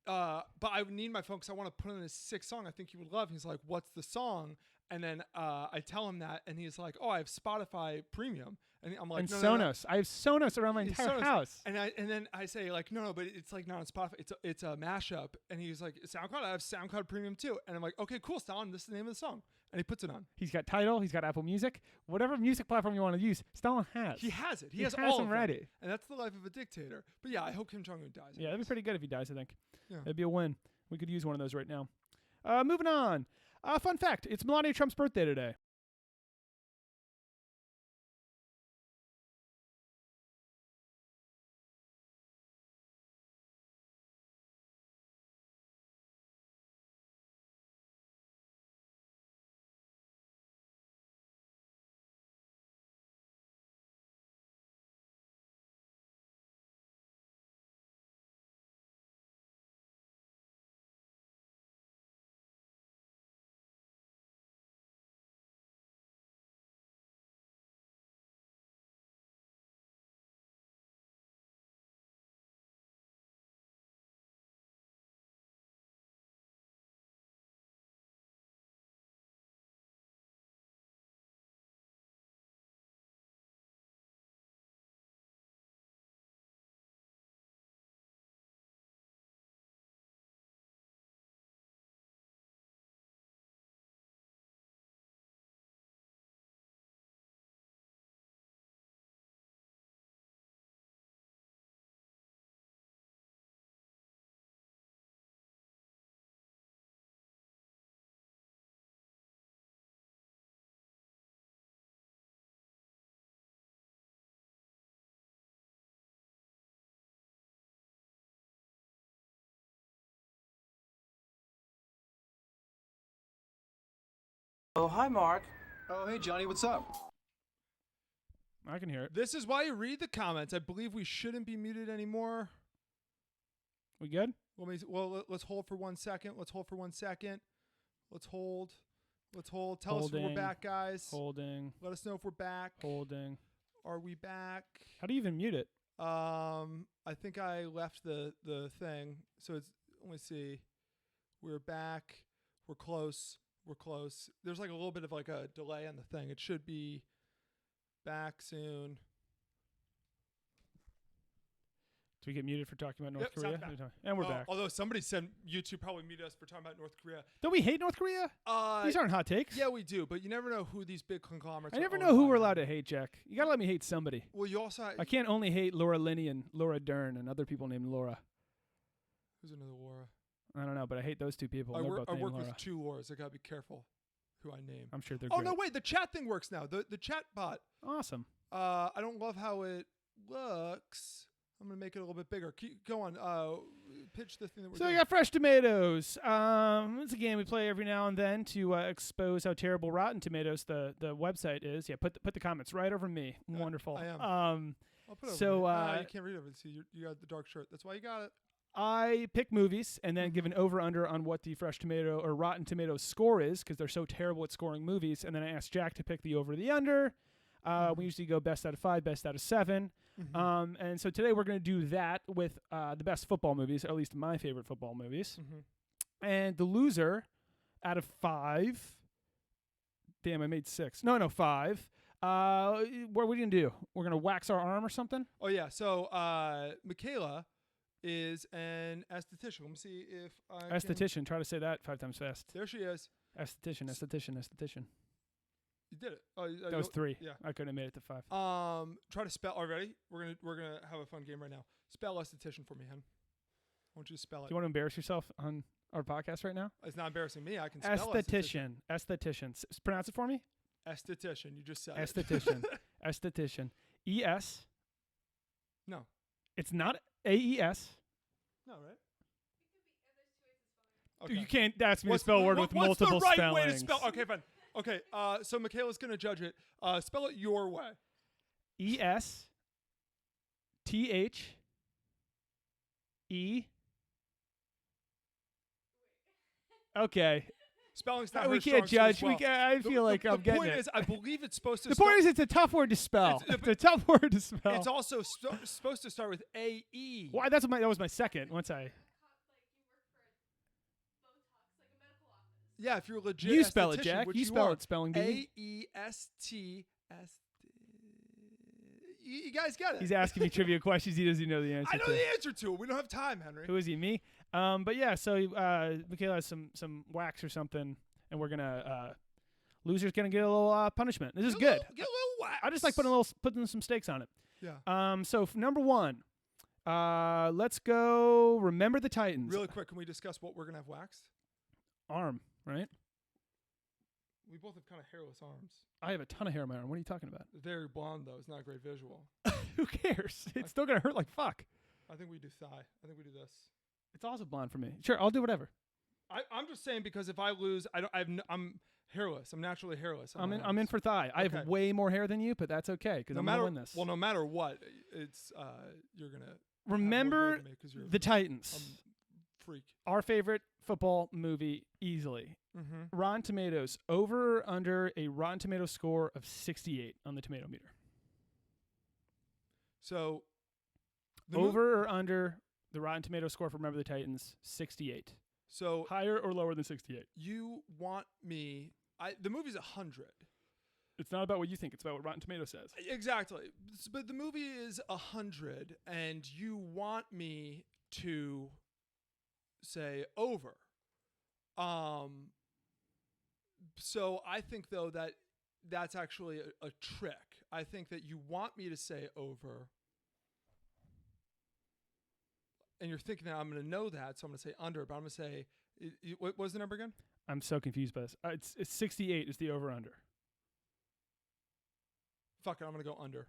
but I would need my phone because I want to put in this sick song I think you would love. And he's like, what's the song? And then I tell him that, and he's like, oh, I have Spotify Premium. And I'm like, and no, Sonos. No. I have Sonos around my entire house. And then I say like, no, but it's like not on Spotify. It's a mashup. And he's like, SoundCloud. I have SoundCloud Premium too. And I'm like, okay, cool, Stalin. This is the name of the song. And he puts it on. He's got Tidal. He's got Apple Music. Whatever music platform you want to use, Stalin has. He has it. He has all them of ready. Them. And that's the life of a dictator. But yeah, I hope Kim Jong-un dies. Yeah, that'd be pretty good if he dies, I think. Yeah. That'd be a win. We could use one of those right now. Moving on. Fun fact. It's Melania Trump's birthday today. Oh, hi, Mark. Oh, hey, Johnny, what's up? I can hear it. This is why you read the comments. I believe we shouldn't be muted anymore. We good? Let's hold for 1 second. Let's hold. Tell us when we're back, guys. Holding. Let us know if we're back. Holding. Are we back? How do you even mute it? I think I left the thing. So it's, let me see. We're back. We're close. There's like a little bit of like a delay on the thing. It should be back soon. Do we get muted for talking about North Yep, Korea? sounds back. And we're back. Although somebody said YouTube probably muted us for talking about North Korea. Don't we hate North Korea? These aren't hot takes. Yeah, we do, but you never know who these big conglomerates I are never owned know who by. we're allowed to hate, Jack. You gotta let me hate somebody. Well, you also I can't only hate Laura Linney and Laura Dern and other people named Laura. Who's another Laura? I don't know, but I hate those two people. I They're work both named Laura. with two Lauras. I gotta be careful who I name. I'm sure they're Oh great. no, wait, the chat thing works now. The chat bot. Awesome. I don't love how it looks. I'm gonna make it a little bit bigger. Go on. Pitch the thing that we're So doing. we got Fresh Tomatoes. It's a game we play every now and then to expose how terrible Rotten Tomatoes the website is. Yeah, put the comments right over me. Wonderful. I am. I'll put it so over you can't read over. See, you got the dark shirt. That's why you got it. I pick movies and then give an over-under on what the Fresh Tomato or Rotten Tomatoes score is because they're so terrible at scoring movies. And then I ask Jack to pick the over or the under. We usually go best out of 5, best out of 7. And so today we're going to do that with the best football movies, or at least my favorite football movies. And the loser out of 5. Damn, I made 6. No, 5. What are we going to do? We're going to wax our arm or something? Oh, yeah. So Michaela is an esthetician. Let me see if I Esthetician. Try to say that 5 times fast. There she is. Esthetician. You did it. Oh, That was 3. Yeah. I couldn't have made it to 5. Try to spell. Already. We're gonna have a fun game right now. Spell esthetician for me, hun. I want you to spell it. Do you want to embarrass yourself on our podcast right now? It's not embarrassing me. I can spell esthetician. Esthetician. Pronounce it for me. Esthetician. You just said Esthetician. Esthetician. E-S. No. It's not A-E-S. No, right? You can't ask me to spell a word with multiple spellings. What's the right spellings. way to spell? Okay, fine. Okay, so Michaela's going to judge it. Spell it your way. E-S-T-H-E. Okay. Spelling's not We her can't strong suit as judge. well. I feel like I'm getting The point it. is, I believe it's supposed to The start... point is it's a tough word to spell. It's a tough word to spell. It's also supposed to start with A-E. Why? That was my second. Once I... Yeah, if you're legit You spell it, esthetician, Jack. which You spell are. it, spelling bee. A-E-S-T-S... You guys get it. He's asking me trivia questions he doesn't know the answer I know to. the answer to it. We don't have time, Henry. Who is he? Me? But yeah, so Michaela has some wax or something, and we're gonna loser's gonna get a little punishment. This is good. Get a little wax. I just like putting some stakes on it. Yeah. So number 1, let's go. Remember the Titans. Really quick, can we discuss what we're gonna have waxed? Arm, right? We both have kind of hairless arms. I have a ton of hair on my arm. What are you talking about? Very blonde though. It's not a great visual. Who cares? It's still gonna hurt like fuck. I think we do thigh. I think we do this. It's also blonde for me. Sure, I'll do whatever. I'm just saying because if I lose, I'm hairless. I'm naturally hairless. I'm in for thigh. I have way more hair than you, but that's okay because I'm gonna win this. Well, no matter what, it's you're gonna remember the Titans. Freak. Our favorite football movie easily. Rotten Tomatoes over or under a Rotten Tomatoes score of 68 on the tomato meter. So over or under the Rotten Tomatoes score for Remember the Titans 68. So higher or lower than 68? You want me? The movie's 100. It's not about what you think. It's about what Rotten Tomatoes says. Exactly. But the movie is 100, and you want me to say over. So I think though that's actually a trick. I think that you want me to say over, and you're thinking that I'm going to know that, so I'm going to say under. But I'm going to say, what was the number again? I'm so confused by this. It's 68 is the over under. Fuck it, I'm going to go under.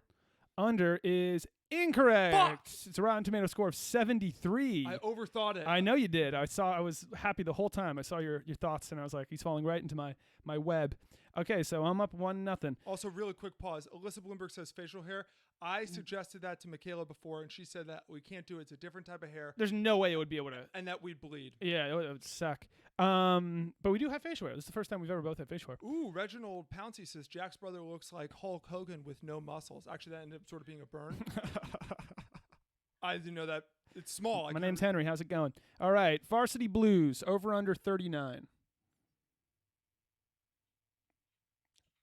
Under is Incorrect. It's a Rotten Tomato score of 73. I overthought it. I know you did. I was happy the whole time. I saw your thoughts, and I was like, he's falling right into my web. Okay, so I'm up 1-0. Also, really quick pause. Alyssa Bloomberg says facial hair. I suggested that to Michaela before, and she said that we can't do it. It's a different type of hair. There's no way it would be able to. And that we'd bleed. Yeah, it would suck. But we do have facial hair. This is the first time we've ever both had facial hair. Ooh, Reginald Pouncey says Jack's brother looks like Hulk Hogan with no muscles. Actually, that ended up sort of being a burn. I didn't know that. It's small. My name's Henry. How's it going? All right. Varsity Blues, over under 39.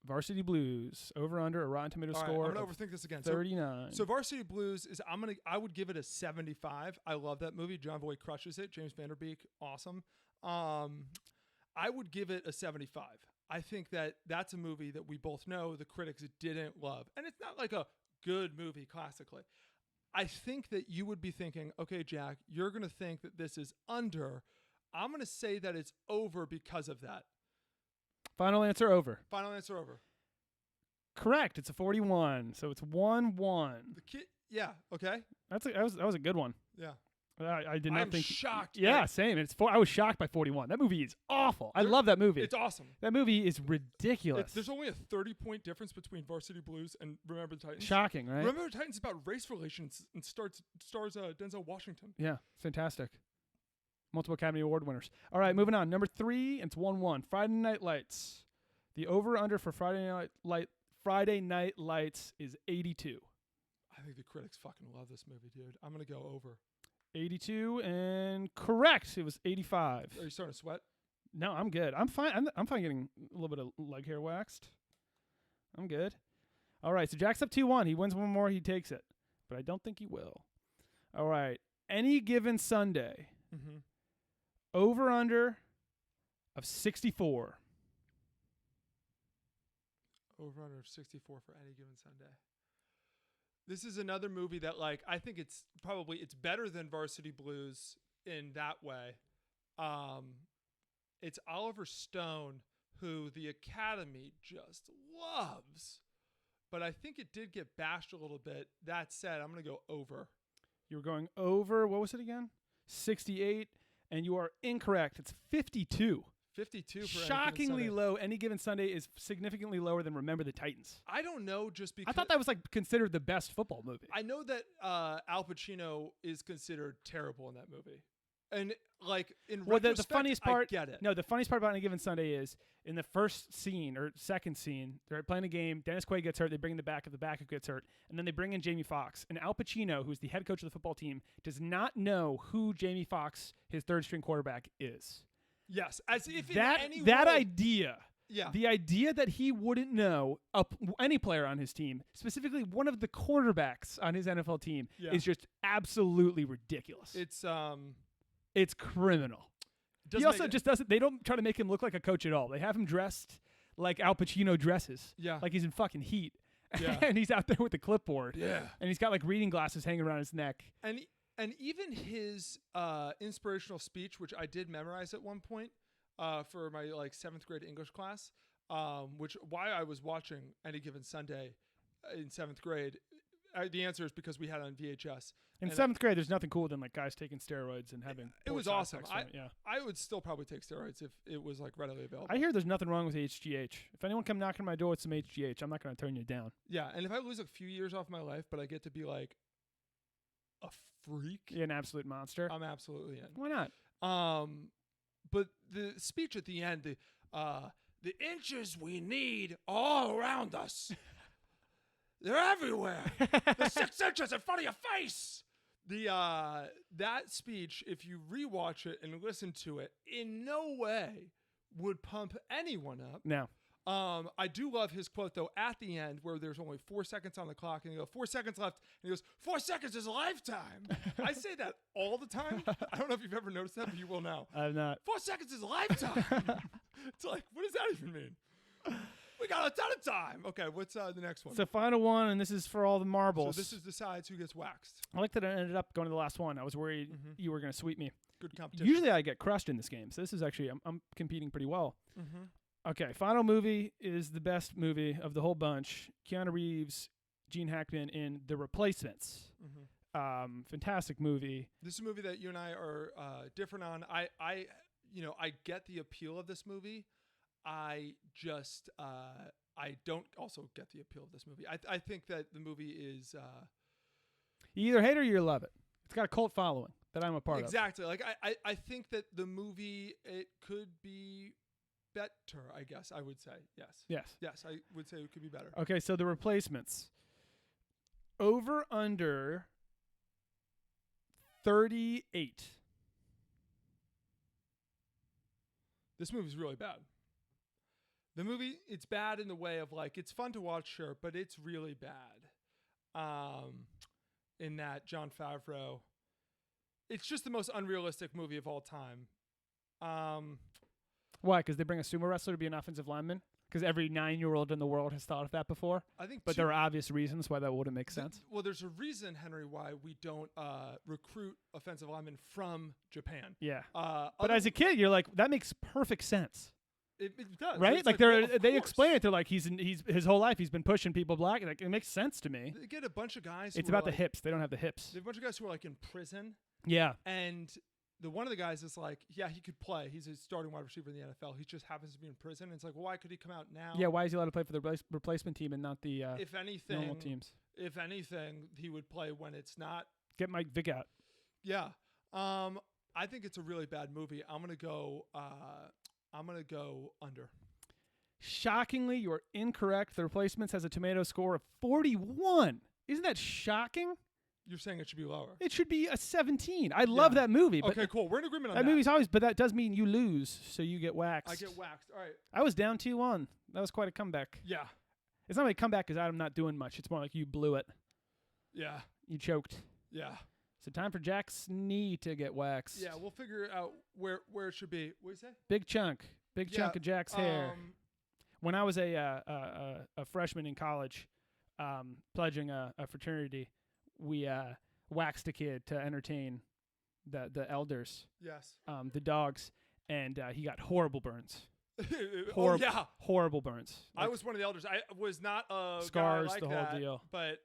Varsity Blues, over under a Rotten Tomato All right, score. I'm gonna overthink this again. 39. So Varsity Blues is I would give it a 75. I love that movie. John Voight crushes it. James Vanderbeek, awesome. I would give it a 75. I think that that's a movie that we both know the critics didn't love, and it's not like a good movie classically. I think that you would be thinking, okay, Jack, you're gonna think that this is under. I'm gonna say that it's over because of that. Final answer, over. Final answer, over. Correct. It's a 41, so it's 1-1. The kid, yeah, okay, That was a good one. yeah. I did not I'm think. shocked. Yeah, same. I was shocked by 41. That movie is awful. I love that movie. It's awesome. That movie is ridiculous. There's only a 30-point difference between Varsity Blues and Remember the Titans. Shocking, right? Remember the Titans is about race relations and stars Denzel Washington. Yeah, fantastic. Multiple Academy Award winners. All right, moving on. Number 3, it's 1-1. Friday Night Lights. The over-under for Friday Night Lights is 82. I think the critics fucking love this movie, dude. I'm going to go over. 82 and correct. It was 85. Are you starting to sweat? No, I'm good. I'm fine. I'm fine getting a little bit of leg hair waxed. I'm good. All right, so Jack's up 2-1. He wins one more, he takes it. But I don't think he will. All right. Any Given Sunday. Mm-hmm. Over under of 64. Over under 64 for Any Given Sunday. This is another movie that, like, I think it's better than Varsity Blues in that way. It's Oliver Stone, who the Academy just loves. But I think it did get bashed a little bit. That said, I'm going to go over. You were going over, what was it again? 68, and you are incorrect. It's 52. 52 for shockingly Any Given Sunday. low. Any Given Sunday is significantly lower than Remember the Titans. I don't know, just because I thought that was like considered the best football movie. I know that Al Pacino is considered terrible in that movie, and like in retrospect, the funniest part. I get it. No, the funniest part about Any Given Sunday is in the first scene or second scene, they're playing a game. Dennis Quaid gets hurt. They bring in the backup gets hurt, and then they bring in Jamie Foxx. And Al Pacino, who's the head coach of the football team, does not know who Jamie Foxx, his third string quarterback, is. Yes, as if that in any that world, idea. Yeah. The idea that he wouldn't know any player on his team, specifically one of the quarterbacks on his NFL team, is just absolutely ridiculous. It's criminal. He also just doesn't. They don't try to make him look like a coach at all. They have him dressed like Al Pacino dresses. Yeah. Like he's in fucking Heat. Yeah. And he's out there with the clipboard. Yeah. And he's got like reading glasses hanging around his neck. And even his inspirational speech, which I did memorize at one point for my like 7th grade English class, why I was watching Any Given Sunday in 7th grade. The answer is because we had it on VHS. In 7th grade, there's nothing cooler than like guys taking steroids and having. It was side awesome. effects from it, I would still probably take steroids if it was like readily available. I hear there's nothing wrong with HGH. If anyone come knocking on my door with some HGH, I'm not going to turn you down. Yeah, and if I lose a few years off my life, but I get to be like a freak, You're an absolute monster. I'm absolutely in. Why not? But the speech at the end, the inches we need all around us. They're everywhere. The 6 inches in front of your face. That speech, if you rewatch it and listen to it, in no way would pump anyone up. No. I do love his quote though at the end where there's only 4 seconds on the clock and he goes 4 seconds left and he goes 4 seconds is a lifetime. I say that all the time. I don't know if you've ever noticed that, but you will now. I'm not. 4 seconds is a lifetime. It's like, what does that even mean? We got a ton of time. Okay, what's the next one? It's the final one, and this is for all the marbles. So this decides who gets waxed. I like that I ended up going to the last one. I was worried you were going to sweep me. Good competition. Usually I get crushed in this game, so this is actually I'm competing pretty well. Mm-hmm. Okay, final movie is the best movie of the whole bunch. Keanu Reeves Gene Hackman in The Replacements. Fantastic movie. This is a movie that you and I are different on. I get the appeal of this movie. I don't also get the appeal of this movie. I think that the movie is You either hate it or you love it. It's got a cult following that I'm a part of. exactly. Like I think that the movie, it could be better, I guess I would say. Yes, I would say it could be better. Okay, so The Replacements. Over under 38. This movie's really bad. The movie, it's bad in the way of like, it's fun to watch, sure, but it's really bad. In that Jon Favreau, it's just the most unrealistic movie of all time. Why? Because they bring a sumo wrestler to be an offensive lineman? Because every 9-year-old in the world has thought of that before? I think, but there are obvious reasons why that wouldn't make sense. Well, there's a reason, Henry, why we don't recruit offensive linemen from Japan. Yeah. But as a kid, you're like, that makes perfect sense. It does, right? It's Like well, they course. explain it. They're like, he's his whole life he's been pushing people black. Like, it makes sense to me. They get a bunch of guys. It's who are about the like, hips. They don't have the hips. They have a bunch of guys who are like in prison. Yeah. And one of the guys is like, yeah, he could play. He's a starting wide receiver in the NFL. He just happens to be in prison. And it's like, well, why could he come out now? Yeah. Why is he allowed to play for the replacement team and not the if anything, normal teams? If anything, he would play when it's not. Get Mike Vick out. Yeah. I think it's a really bad movie. I'm gonna go under. Shockingly, you're incorrect. The Replacements has a tomato score of 41. Isn't that shocking? You're saying it should be lower. It should be a 17. I love that movie. But okay, cool. We're in agreement on that that. movie's always, but that does mean you lose, so you get waxed. I get waxed. All right. I was down 2-1. That was quite a comeback. Yeah. It's not really a comeback because I'm not doing much. It's more like you blew it. Yeah. You choked. Yeah. So time for Jack's knee to get waxed. Yeah, we'll figure out where it should be. What do you say? Big chunk of Jack's hair. When I was a freshman in college, pledging a fraternity, we waxed a kid to entertain the elders. Yes. The dogs, and he got horrible burns. Horrible burns. Like, I was one of the elders. I was not a scars, guy like the whole that, deal. But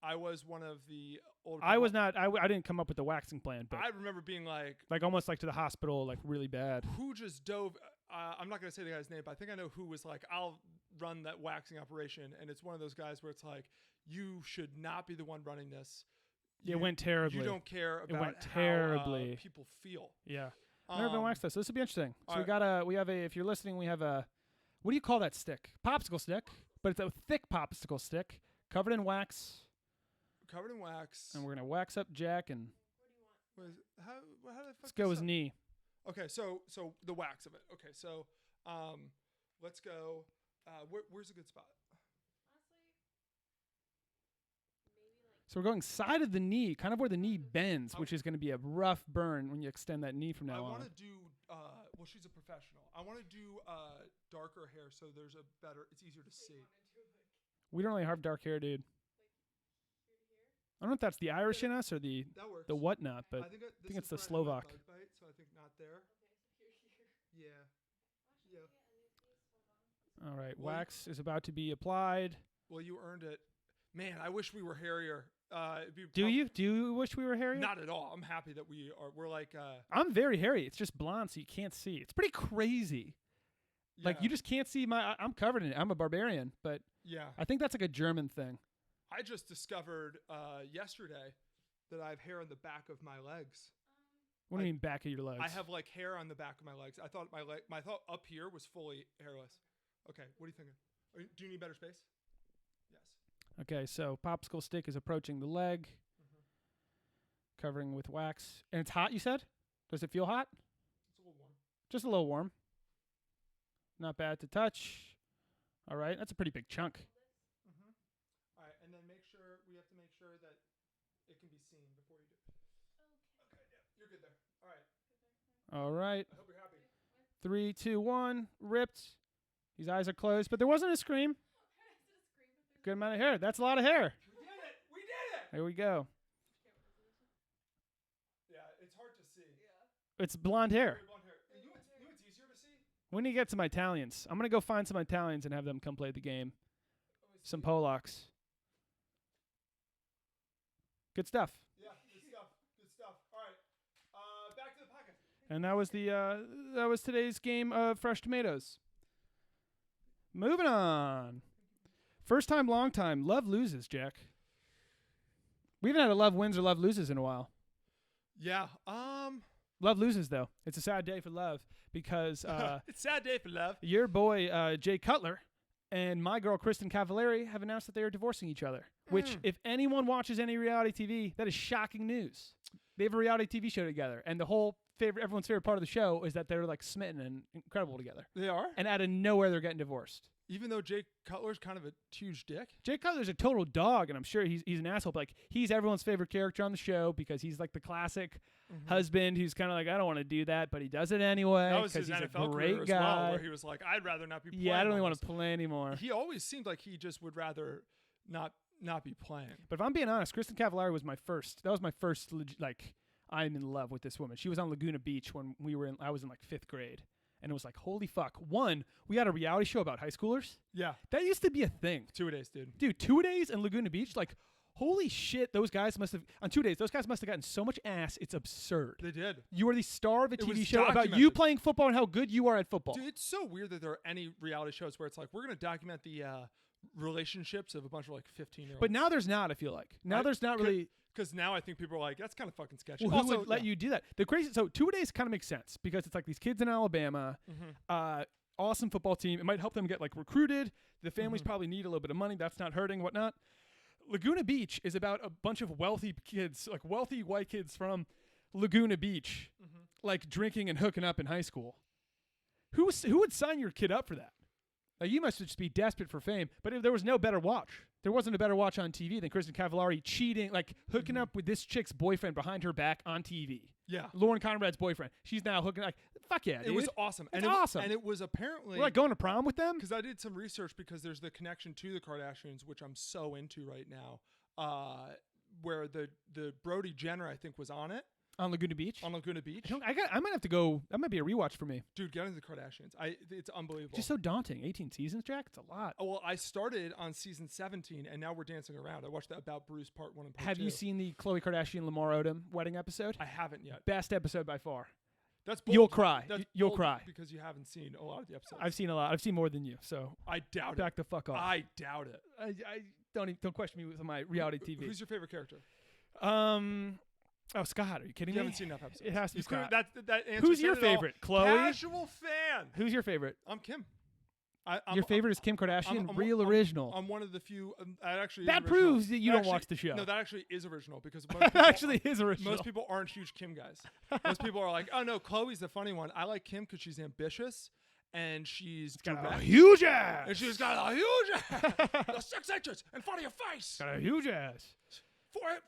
I was one of the older. I was not. I didn't come up with the waxing plan, but I remember being like almost like to the hospital, like really bad. Who just dove? I'm not going to say the guy's name, but I think I know who was like, I'll run that waxing operation. And it's one of those guys where it's like, you should not be the one running this. It went terribly. You don't care about it went terribly. How people feel. Yeah. Never been waxed, so this will be interesting. So right. we have if you're listening, we have a, what do you call that stick? Popsicle stick, but it's a thick popsicle stick covered in wax. Covered in wax. And we're going to wax up Jack and. How did I fuck let's go his knee. Okay, so the wax of it. Okay, so let's go. Where's a good spot? So we're going side of the knee, kind of where the knee bends, which is going to be a rough burn when you extend that knee from now on. I want to do. Well, she's a professional. I want to do darker hair, so it's easier to see. We don't really have dark hair, dude. I don't know if that's the Irish in us or the whatnot, but I think it's the Slovak. Bug bite, so I think not there. Yeah. All right, wax is about to be applied. Well, you earned it. Man, I wish we were hairier. Do you wish we were hairier? Not at all. I'm happy that we are. We're like. I'm very hairy. It's just blonde, so you can't see. It's pretty crazy. Yeah. Like you just can't see I'm covered in it. I'm a barbarian, but yeah, I think that's like a German thing. I just discovered yesterday that I have hair on the back of my legs. What do you mean back of your legs? I have like hair on the back of my legs. I thought my thought up here was fully hairless. Okay, what are you thinking? Do you need better space? Yes. Okay, so popsicle stick is approaching the leg, covering with wax, and it's hot. You said? Does it feel hot? It's a little warm. Just a little warm. Not bad to touch. All right, that's a pretty big chunk. All right, and then we have to make sure that it can be seen before you do. Okay, yeah, you're good there. All right. All right. I hope you're happy. 3, 2, 1, ripped. His eyes are closed, but there wasn't a scream. Good amount of hair. That's a lot of hair. We did it! There we go. Yeah, it's hard to see. Yeah. It's blonde hair. Blonde hair. You know what's easier to see? We need to get some Italians. I'm going to go find some Italians and have them come play the game. Some Polacks. Good stuff. Yeah, good stuff. Good stuff. All right. Back to the podcast. And that was today's game of Fresh Tomatoes. Moving on. First time, long time. Love loses, Jack. We haven't had a love wins or love loses in a while. Yeah. Love loses, though. It's a sad day for love because It's a sad day for love. your boy, Jay Cutler, and my girl, Kristen Cavallari, have announced that they are divorcing each other. Which, if anyone watches any reality TV, that is shocking news. They have a reality TV show together, and the whole everyone's favorite part of the show is that they're like smitten and incredible together. They are? And out of nowhere, they're getting divorced. Even though Jake Cutler's kind of a huge dick? Jay Cutler's a total dog, and I'm sure he's an asshole. But like, he's everyone's favorite character on the show because he's like the classic husband who's kind of like, I don't want to do that, but he does it anyway. That was his he's NFL a great career guy. as well, where he was like, I'd rather not be playing. Yeah, I don't really want almost. to play anymore. He always seemed like he just would rather not be playing. But if I'm being honest, Kristen Cavallari was my first. That was my first like, I'm in love with this woman. She was on Laguna Beach when I was in like 5th grade. And it was like, holy fuck. One, we had a reality show about high schoolers. Yeah. That used to be a thing. 2-a-days, dude. Dude, 2-a-days and Laguna Beach, like, holy shit, those guys must have, on 2-a-days, those guys must have gotten so much ass, it's absurd. They did. You are the star of a It TV was show about you documented. playing football and how good you are at football. Dude, it's so weird that there are any reality shows where it's like, we're going to document the relationships of a bunch of like 15-year-olds. But now there's not, I feel like. Now there's not really. Because now I think people are like, that's kind of fucking sketchy. Well, who Also, would let you do that? The crazy. So 2-a-days kind of makes sense because it's like these kids in Alabama, awesome football team. It might help them get like recruited. The families probably need a little bit of money. That's not hurting, whatnot. Laguna Beach is about a bunch of wealthy kids, like wealthy white kids from Laguna Beach, like drinking and hooking up in high school. Who would sign your kid up for that? Like, you must just be desperate for fame. But if there was no better watch. There wasn't a better watch on TV than Kristen Cavallari cheating, like hooking up with this chick's boyfriend behind her back on TV. Yeah. Lauren Conrad's boyfriend. She's now hooking like, fuck yeah, dude. It was awesome. It's and awesome. And it was apparently... We're like going to prom with them? Because I did some research because there's the connection to the Kardashians, which I'm so into right now, where the Brody Jenner, I think, was on it. On Laguna Beach? On Laguna Beach. I might have to go. That might be a rewatch for me. Dude, get into the Kardashians. It's unbelievable. Just so daunting. 18 seasons, Jack? It's a lot. Oh, well, I started on season 17, and now we're dancing around. I watched that About Bruce part 1 and part 2. Have you seen the Khloe Kardashian Lamar Odom wedding episode? I haven't yet. Best episode by far. That's bold. You'll cry. That's You'll bold cry. because you haven't seen a lot of the episodes. I've seen a lot. I've seen more than you. So I doubt it. back the fuck off. I doubt it. I don't question me with my reality TV. Who's your favorite character? Oh, Scott, are you kidding You me? haven't seen enough episodes. It has to be Scott. That answer Who's said your it all. favorite? Chloe? Casual fan. Who's your favorite? I'm Kim. Your favorite is Kim Kardashian? Real I'm- original. I'm one of the few. That actually. That is original. proves that you That don't watch the show. No, that actually is original because most That people, actually is original. most people aren't huge Kim guys. Most people are like, oh no, Chloe's the funny one. I like Kim because she's ambitious and she's got a direct. huge ass. And she's got a huge ass. The 6 inches in front of your face. Got a huge ass.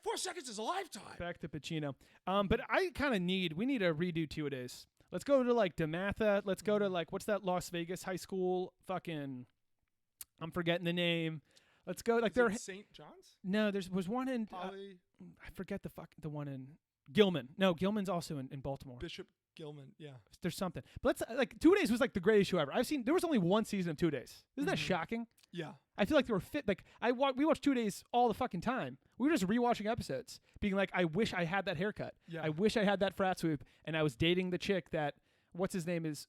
4 seconds is a lifetime. Back to Pacino. But I kind of we need a redo 2-a-days. Let's go to like DeMatha. Let's go to like, what's that Las Vegas high school fucking, I'm forgetting the name. Let's go like there. St. John's? No, was one in, Poly I forget the one in Gilman. No, Gilman's also in Baltimore. Bishop Gilman. Yeah. There's something. But let's like 2-a-days was like the greatest show ever. There was only one season of 2-a-days. Isn't that shocking? Yeah. I feel like they were fit. Like we watched 2-a-days all the fucking time. We were just rewatching episodes, being like, I wish I had that haircut. Yeah. I wish I had that frat swoop, and I was dating the chick that, what's his name is,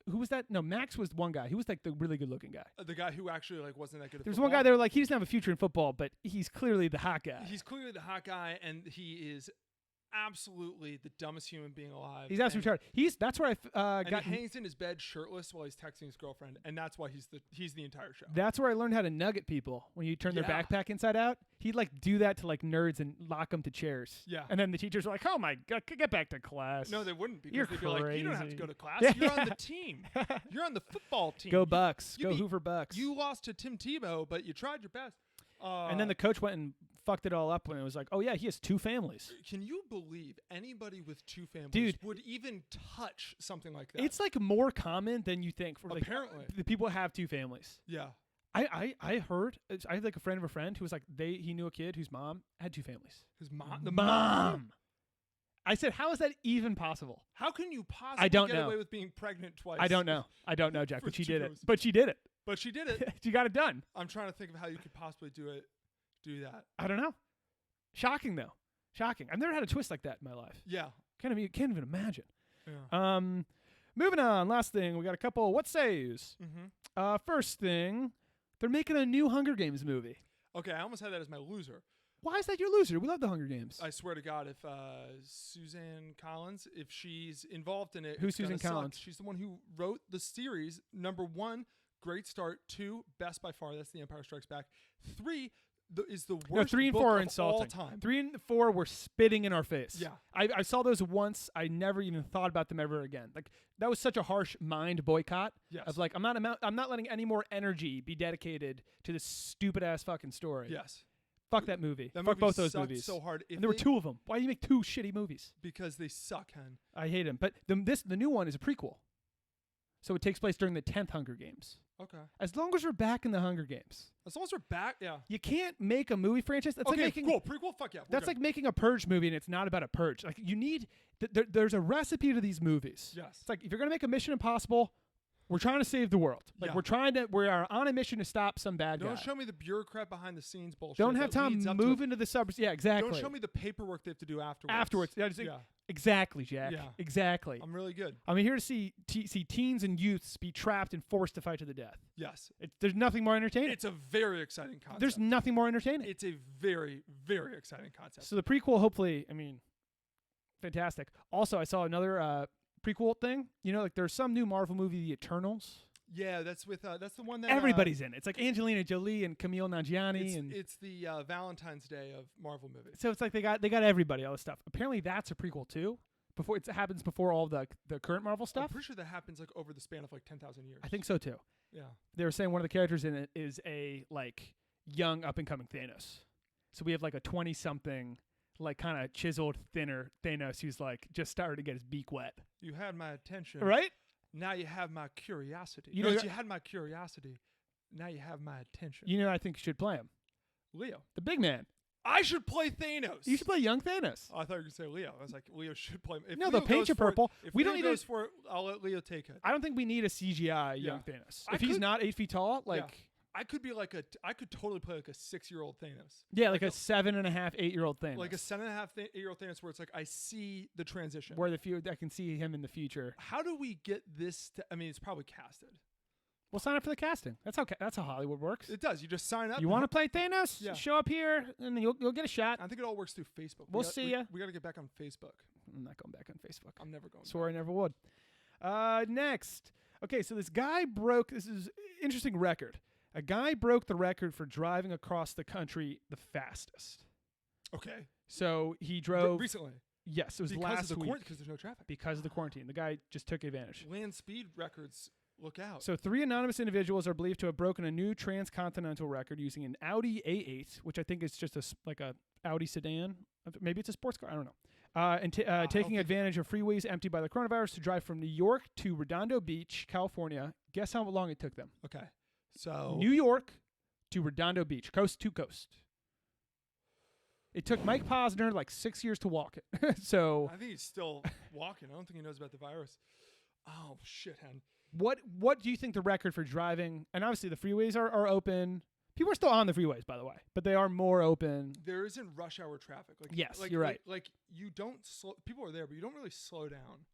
who was that? No, Max was one guy. He was like the really good looking guy. The guy who actually like wasn't that good at There's football. one guy they were like, he doesn't have a future in football, but he's clearly the hot guy. He's clearly the hot guy, and he is absolutely the dumbest human being alive. He's absolutely retarded. That's where I And got. he hangs in his bed shirtless while he's texting his girlfriend, and that's why he's the entire show. That's where I learned how to nugget people when you turn their Yeah. backpack inside out. He'd like do that to like nerds and lock them to chairs. Yeah. And then the teachers were like, "Oh my god, get back to class." No, they wouldn't because You're they'd be like, "You don't have to crazy. go to class. Yeah. You're on the team. You're on the football team. Go Bucks. You Go beat- Hoover Bucks. You lost to Tim Tebow, but you tried your best." And then the coach went and fucked it all up when it was like, oh yeah, he has 2 families. Can you believe anybody with 2 families Dude. would even touch something like that? It's like more common than you think. For like, Apparently. the people have 2 families. Yeah. I heard. I had like a friend of a friend who was like he knew a kid whose mom had 2 families. His mom. The mom. I said, how is that even possible? How can you possibly don't get know. away with being pregnant twice? I don't know, Jack, For but she 2 did it. families. But she did it. But she did it. She got it done. I'm trying to think of how you could possibly do that. I don't know. Shocking though. Shocking. I've never had a twist like that in my life. Yeah. Can't even imagine. Yeah. Moving on. Last thing, we got a couple what says. Mm-hmm. First thing, they're making a new Hunger Games movie. Okay, I almost had that as my loser. Why is that your loser? We love the Hunger Games. I swear to God, if Suzanne Collins, if she's involved in it, Who's it's gonna Susan Collins? Suck. She's the one who wrote the series. Number 1, great start. 2, best by far. That's The Empire Strikes Back. 3 is the worst. No, 3 and book 4 are of insulting. all time. 3 and 4 were spitting in our face. Yeah. I saw those once. I never even thought about them ever again. Like that was such a harsh mind boycott. Yes. Of like I'm not letting any more energy be dedicated to this stupid ass fucking story. Yes. Fuck that movie. That Fuck movie both those sucked movies. so hard. And there were 2 of them. Why do you make 2 shitty movies? Because they suck, Hen. I hate them. But the new one is a prequel. So it takes place during the 10th Hunger Games. Okay. As long as we're back in the Hunger Games. As long as we're back, yeah. You can't make a movie franchise. That's Okay, like making cool. Prequel, fuck yeah. That's like making a Purge movie and it's not about a purge. Like you need there's a recipe to these movies. Yes. It's like if you're gonna make a Mission Impossible, we're trying to save the world. Like Yeah. we are on a mission to stop some bad guy. Don't show me the bureaucrat behind the scenes bullshit. Don't have that time leads to up move it. into the suburbs. Yeah, exactly. Don't show me the paperwork they have to do afterwards. afterwards. Yeah, just Yeah. Exactly, Jack. Yeah. Exactly. I'm really good. I'm here to see teens and youths be trapped and forced to fight to the death. Yes. There's nothing more entertaining. It's a very exciting concept. There's nothing more entertaining. It's a very, very exciting concept. So the prequel, hopefully, I mean, fantastic. Also, I saw another prequel thing. You know, like there's some new Marvel movie, The Eternals. Yeah, that's with that's the one that Everybody's in it. It's like Angelina Jolie and Camille Nanjiani, it's the Valentine's Day of Marvel movies. so it's like they got everybody, all this stuff. Apparently, that's a prequel too. Before it happens before all the current Marvel I'm stuff. pretty sure that happens like over the span of like 10,000 years. I think so too. Yeah. They were saying one of the characters in it is a like young up and coming Thanos. So we have like a 20-something, like kind of chiseled, thinner Thanos who's like just starting to get his beak wet. You had my attention. Right? Now you have my curiosity. You You, know- you had my curiosity. Now you have my attention. You know, I think you should play him. Leo. The big man. I should play Thanos. You should play young Thanos. Oh, I thought you were going to say Leo. I was like, Leo should play him. If No, Leo they'll paint goes you for it- purple. If We Leo don't need goes to- for it, I'll let Leo take it. I don't think we need a CGI young Yeah. Thanos. I If he's could- not 8 feet tall, like I could be like I could totally play like a 6-year-old Thanos. yeah, like a 7.5, 8-year-old Thanos. Like a 7.5, 8-year-old Thanos where it's like I see the transition. where I can see him in the future. How do we get this to, I mean, it's probably casted. We'll sign up for the casting. That's how Hollywood works. It does. You just sign up. You want to play Thanos? Yeah. Show up here, and you'll get a shot. I think it all works through Facebook. We'll see ya. We got to get back on Facebook. I'm not going back on Facebook. I'm never going Swore I never would. Next. Okay, so this guy broke. This is interesting record. A guy broke the record for driving across the country the fastest. back. Okay. So he drove Recently. Yes, it was Because last of the week because there's no traffic. because of the quarantine. The guy just took advantage. Land speed records, look out. So 3 anonymous individuals are believed to have broken a new transcontinental record using an Audi A8, which I think is just like a Audi sedan. Maybe it's a sports car. I don't know. And taking advantage of freeways emptied by the coronavirus to drive from New York to Redondo Beach, California. Guess how long it took them? Okay. So New York to Redondo Beach, coast to coast. It took Mike Posner like 6 years to walk it. So I think he's still walking. I don't think he knows about the virus. Oh shit, Hen. what do you think the record for driving? And obviously the freeways are open. People are still on the freeways, by the way, but they are more open. There isn't rush hour traffic. Like Yes, like, you're right. Like you don't slow. People are there, but you don't really slow down.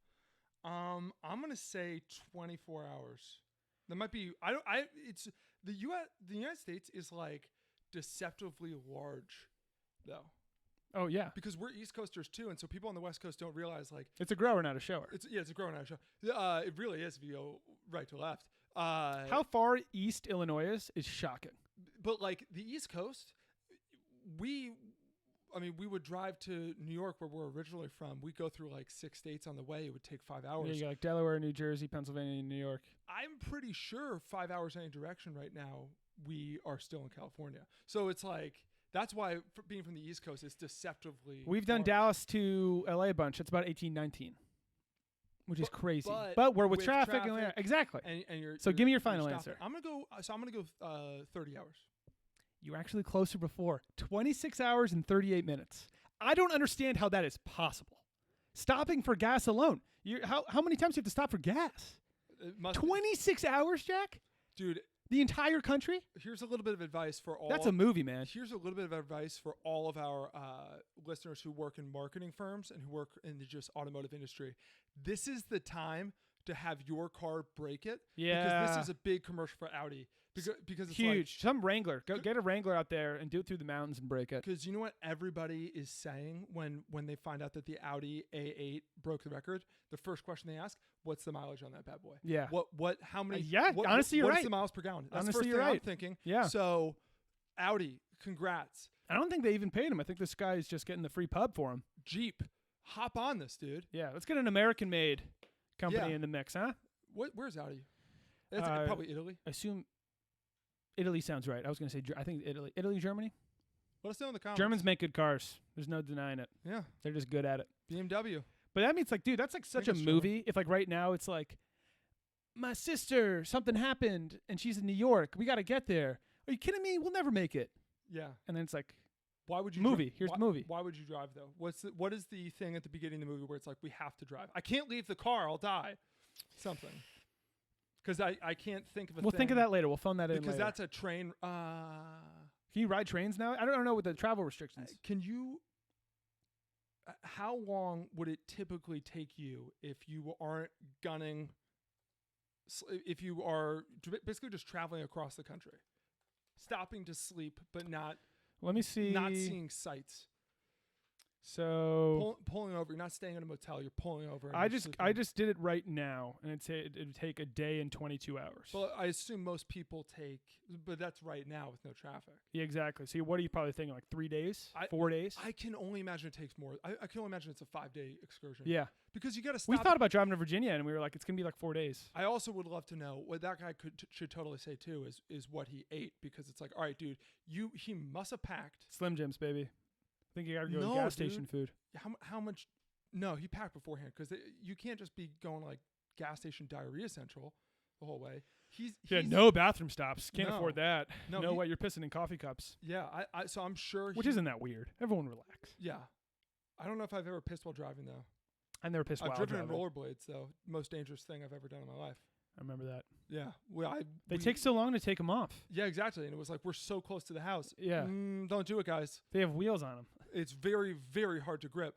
I'm gonna say 24 hours. That might be. I don't. It's the U.S. The United States is like deceptively large, though, Oh yeah, because we're East Coasters too, and so people on the West Coast don't realize like it's a grower, not a shower. it's a growing out show. It really is if you go right to left. How far east Illinois is shocking. But like the East Coast, we would drive to New York where we're originally from. We go through like 6 states on the way. It would take 5 Yeah, hours. you got like Delaware, New Jersey, Pennsylvania, New York. I'm pretty sure 5 hours any direction right now, we are still in California. So it's like, that's why being from the East Coast is deceptively We've done far. Dallas to LA a bunch. It's about 18, 19, which is crazy. but But we're with, with traffic. And traffic, exactly. And you're, So you're- give me your you're final stopping. answer. I'm gonna go 30 hours. You were actually closer before. 26 hours and 38 minutes. I don't understand how that is possible. Stopping for gas alone. How many times do you have to stop for gas? It must 26 hours, Jack? dude, The entire country? Here's a little bit of advice for all. That's a movie, man. Here's a little bit of advice for all of our listeners who work in marketing firms and who work in the just automotive industry. This is the time to have your car break it. Yeah. Because this is a big commercial for Audi. Because it's huge. Some Wrangler. Go get a Wrangler out there and do it through the mountains and break it. Because you know what everybody is saying when they find out that the Audi A8 broke the record? The first question they ask, what's the mileage on that bad boy? Yeah. How many? Honestly, you're what's right. the miles per gallon? That's Honestly, the first you're thing I'm right. thinking. Yeah. So, Audi, congrats. I don't think they even paid him. I think this guy is just getting the free pub for him. Jeep, hop on this, dude. Yeah, let's get an American-made company in the mix, huh? Where's Audi? That's probably Italy. I assume Italy sounds right. I was going to say, I think Italy, Germany. Let us know in the comments. Germans make good cars. There's no denying it. Yeah. They're just good at it. BMW. But that means, like, dude, that's like such a movie. If, like, right now it's like, my sister, something happened, and she's in New York. We got to get there. Are you kidding me? We'll never make it. Yeah. And then it's like, why would you movie? Here's the movie. Why would you drive though? What is the thing at the beginning of the movie where it's like we have to drive? I can't leave the car. I'll die. Something. Because I can't think of a thing. We'll think of that later. We'll phone that in later. Because that's a train. Can you ride trains now? I don't know with the travel restrictions. Can you? How long would it typically take you if you aren't gunning? If you are basically just traveling across the country, stopping to sleep, but not. Let me see. Not seeing sights. So pulling over. You're not staying in a motel. You're pulling over. I just did it right now, and it would take a day and 22 hours. Well, I assume most people take, but that's right now with no traffic. Yeah, exactly. So what are you probably thinking? Like 3 days, 4 days? I can only imagine it takes more. I can only imagine it's a 5-day excursion. Yeah, because you got to stop. We thought about driving to Virginia, and we were like, it's gonna be like 4 days. I also would love to know what that guy should totally say too is what he ate, because it's like, all right, dude, he must have packed Slim Jims, baby. I think you gotta go to gas station food. How much? No, he packed beforehand, because you can't just be going like gas station diarrhea central the whole way. He's no bathroom stops. Can't afford that. No way, you're pissing in coffee cups. Yeah, so I'm sure. Which isn't that weird. Everyone relax. Yeah, I don't know if I've ever pissed while driving though. I never pissed while driving. I've driven in rollerblades though. Most dangerous thing I've ever done in my life. I remember that. Yeah. Well, they take so long to take them off. Yeah, exactly. And it was like, we're so close to the house. Yeah. Don't do it, guys. They have wheels on them. It's very, very hard to grip.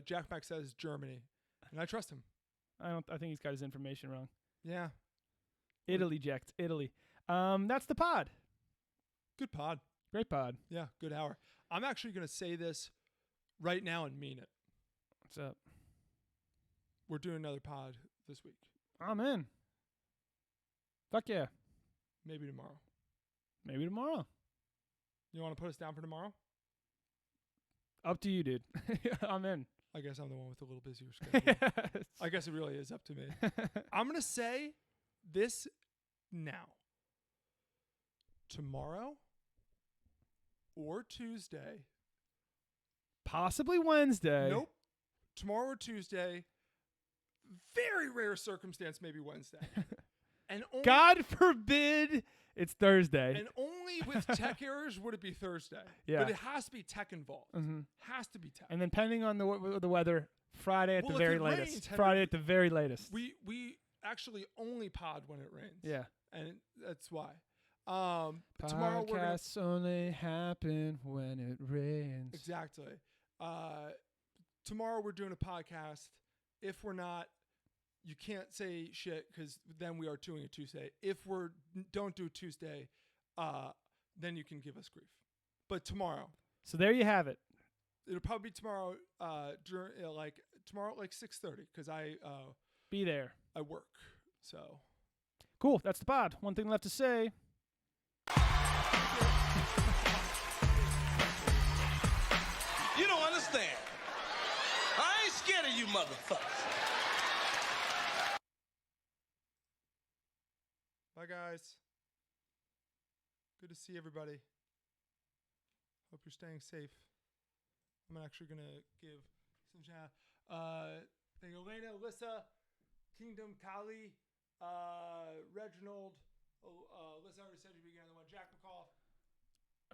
Jack Mack says Germany, and I trust him. I think he's got his information wrong. Yeah. Italy, Jack. It's Italy. That's the pod. Good pod. Great pod. Yeah, good hour. I'm actually going to say this right now and mean it. What's up? We're doing another pod this week. I'm in. Fuck yeah. Maybe tomorrow. Maybe tomorrow. You want to put us down for tomorrow? Up to you, dude. I'm in. I guess I'm the one with a little busier schedule. I guess it really is up to me. I'm going to say this now. Tomorrow or Tuesday. Possibly Wednesday. Nope. Tomorrow or Tuesday. Very rare circumstance, maybe Wednesday. And only, God forbid it's Thursday. And only with tech errors would it be Thursday. Yeah. But it has to be tech involved. Mm-hmm. Has to be tech. And then depending on the weather, Friday at the very latest. Rains, Friday at the very latest. We actually only pod when it rains. Yeah. And that's why. Tomorrow we're podcasts only happen when it rains. Exactly. Tomorrow we're doing a podcast. If we're not, you can't say shit because then we are doing a Tuesday. If we don't do Tuesday, then you can give us grief. But tomorrow. So there you have it. It'll probably be tomorrow. Tomorrow at like 6:30 because I be there. I work. So cool. That's the pod. One thing left to say. You don't understand. I ain't scared of you motherfuckers. Bye, guys. Good to see everybody. Hope you're staying safe. I'm actually going to give some shout thank you, Elena, Alyssa, Kingdom, Kali, Reginald, Alyssa already said you began the one, Jack McCall.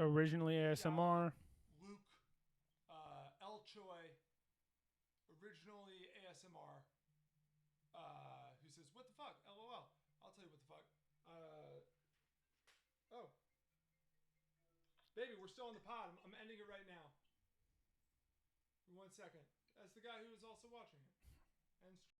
Originally ASMR. Luke, El Choi, originally ASMR, who says, what the fuck? LOL. I'll tell you what the fuck. Baby, we're still on the pod. I'm ending it right now. 1 second. As the guy who is also watching it. And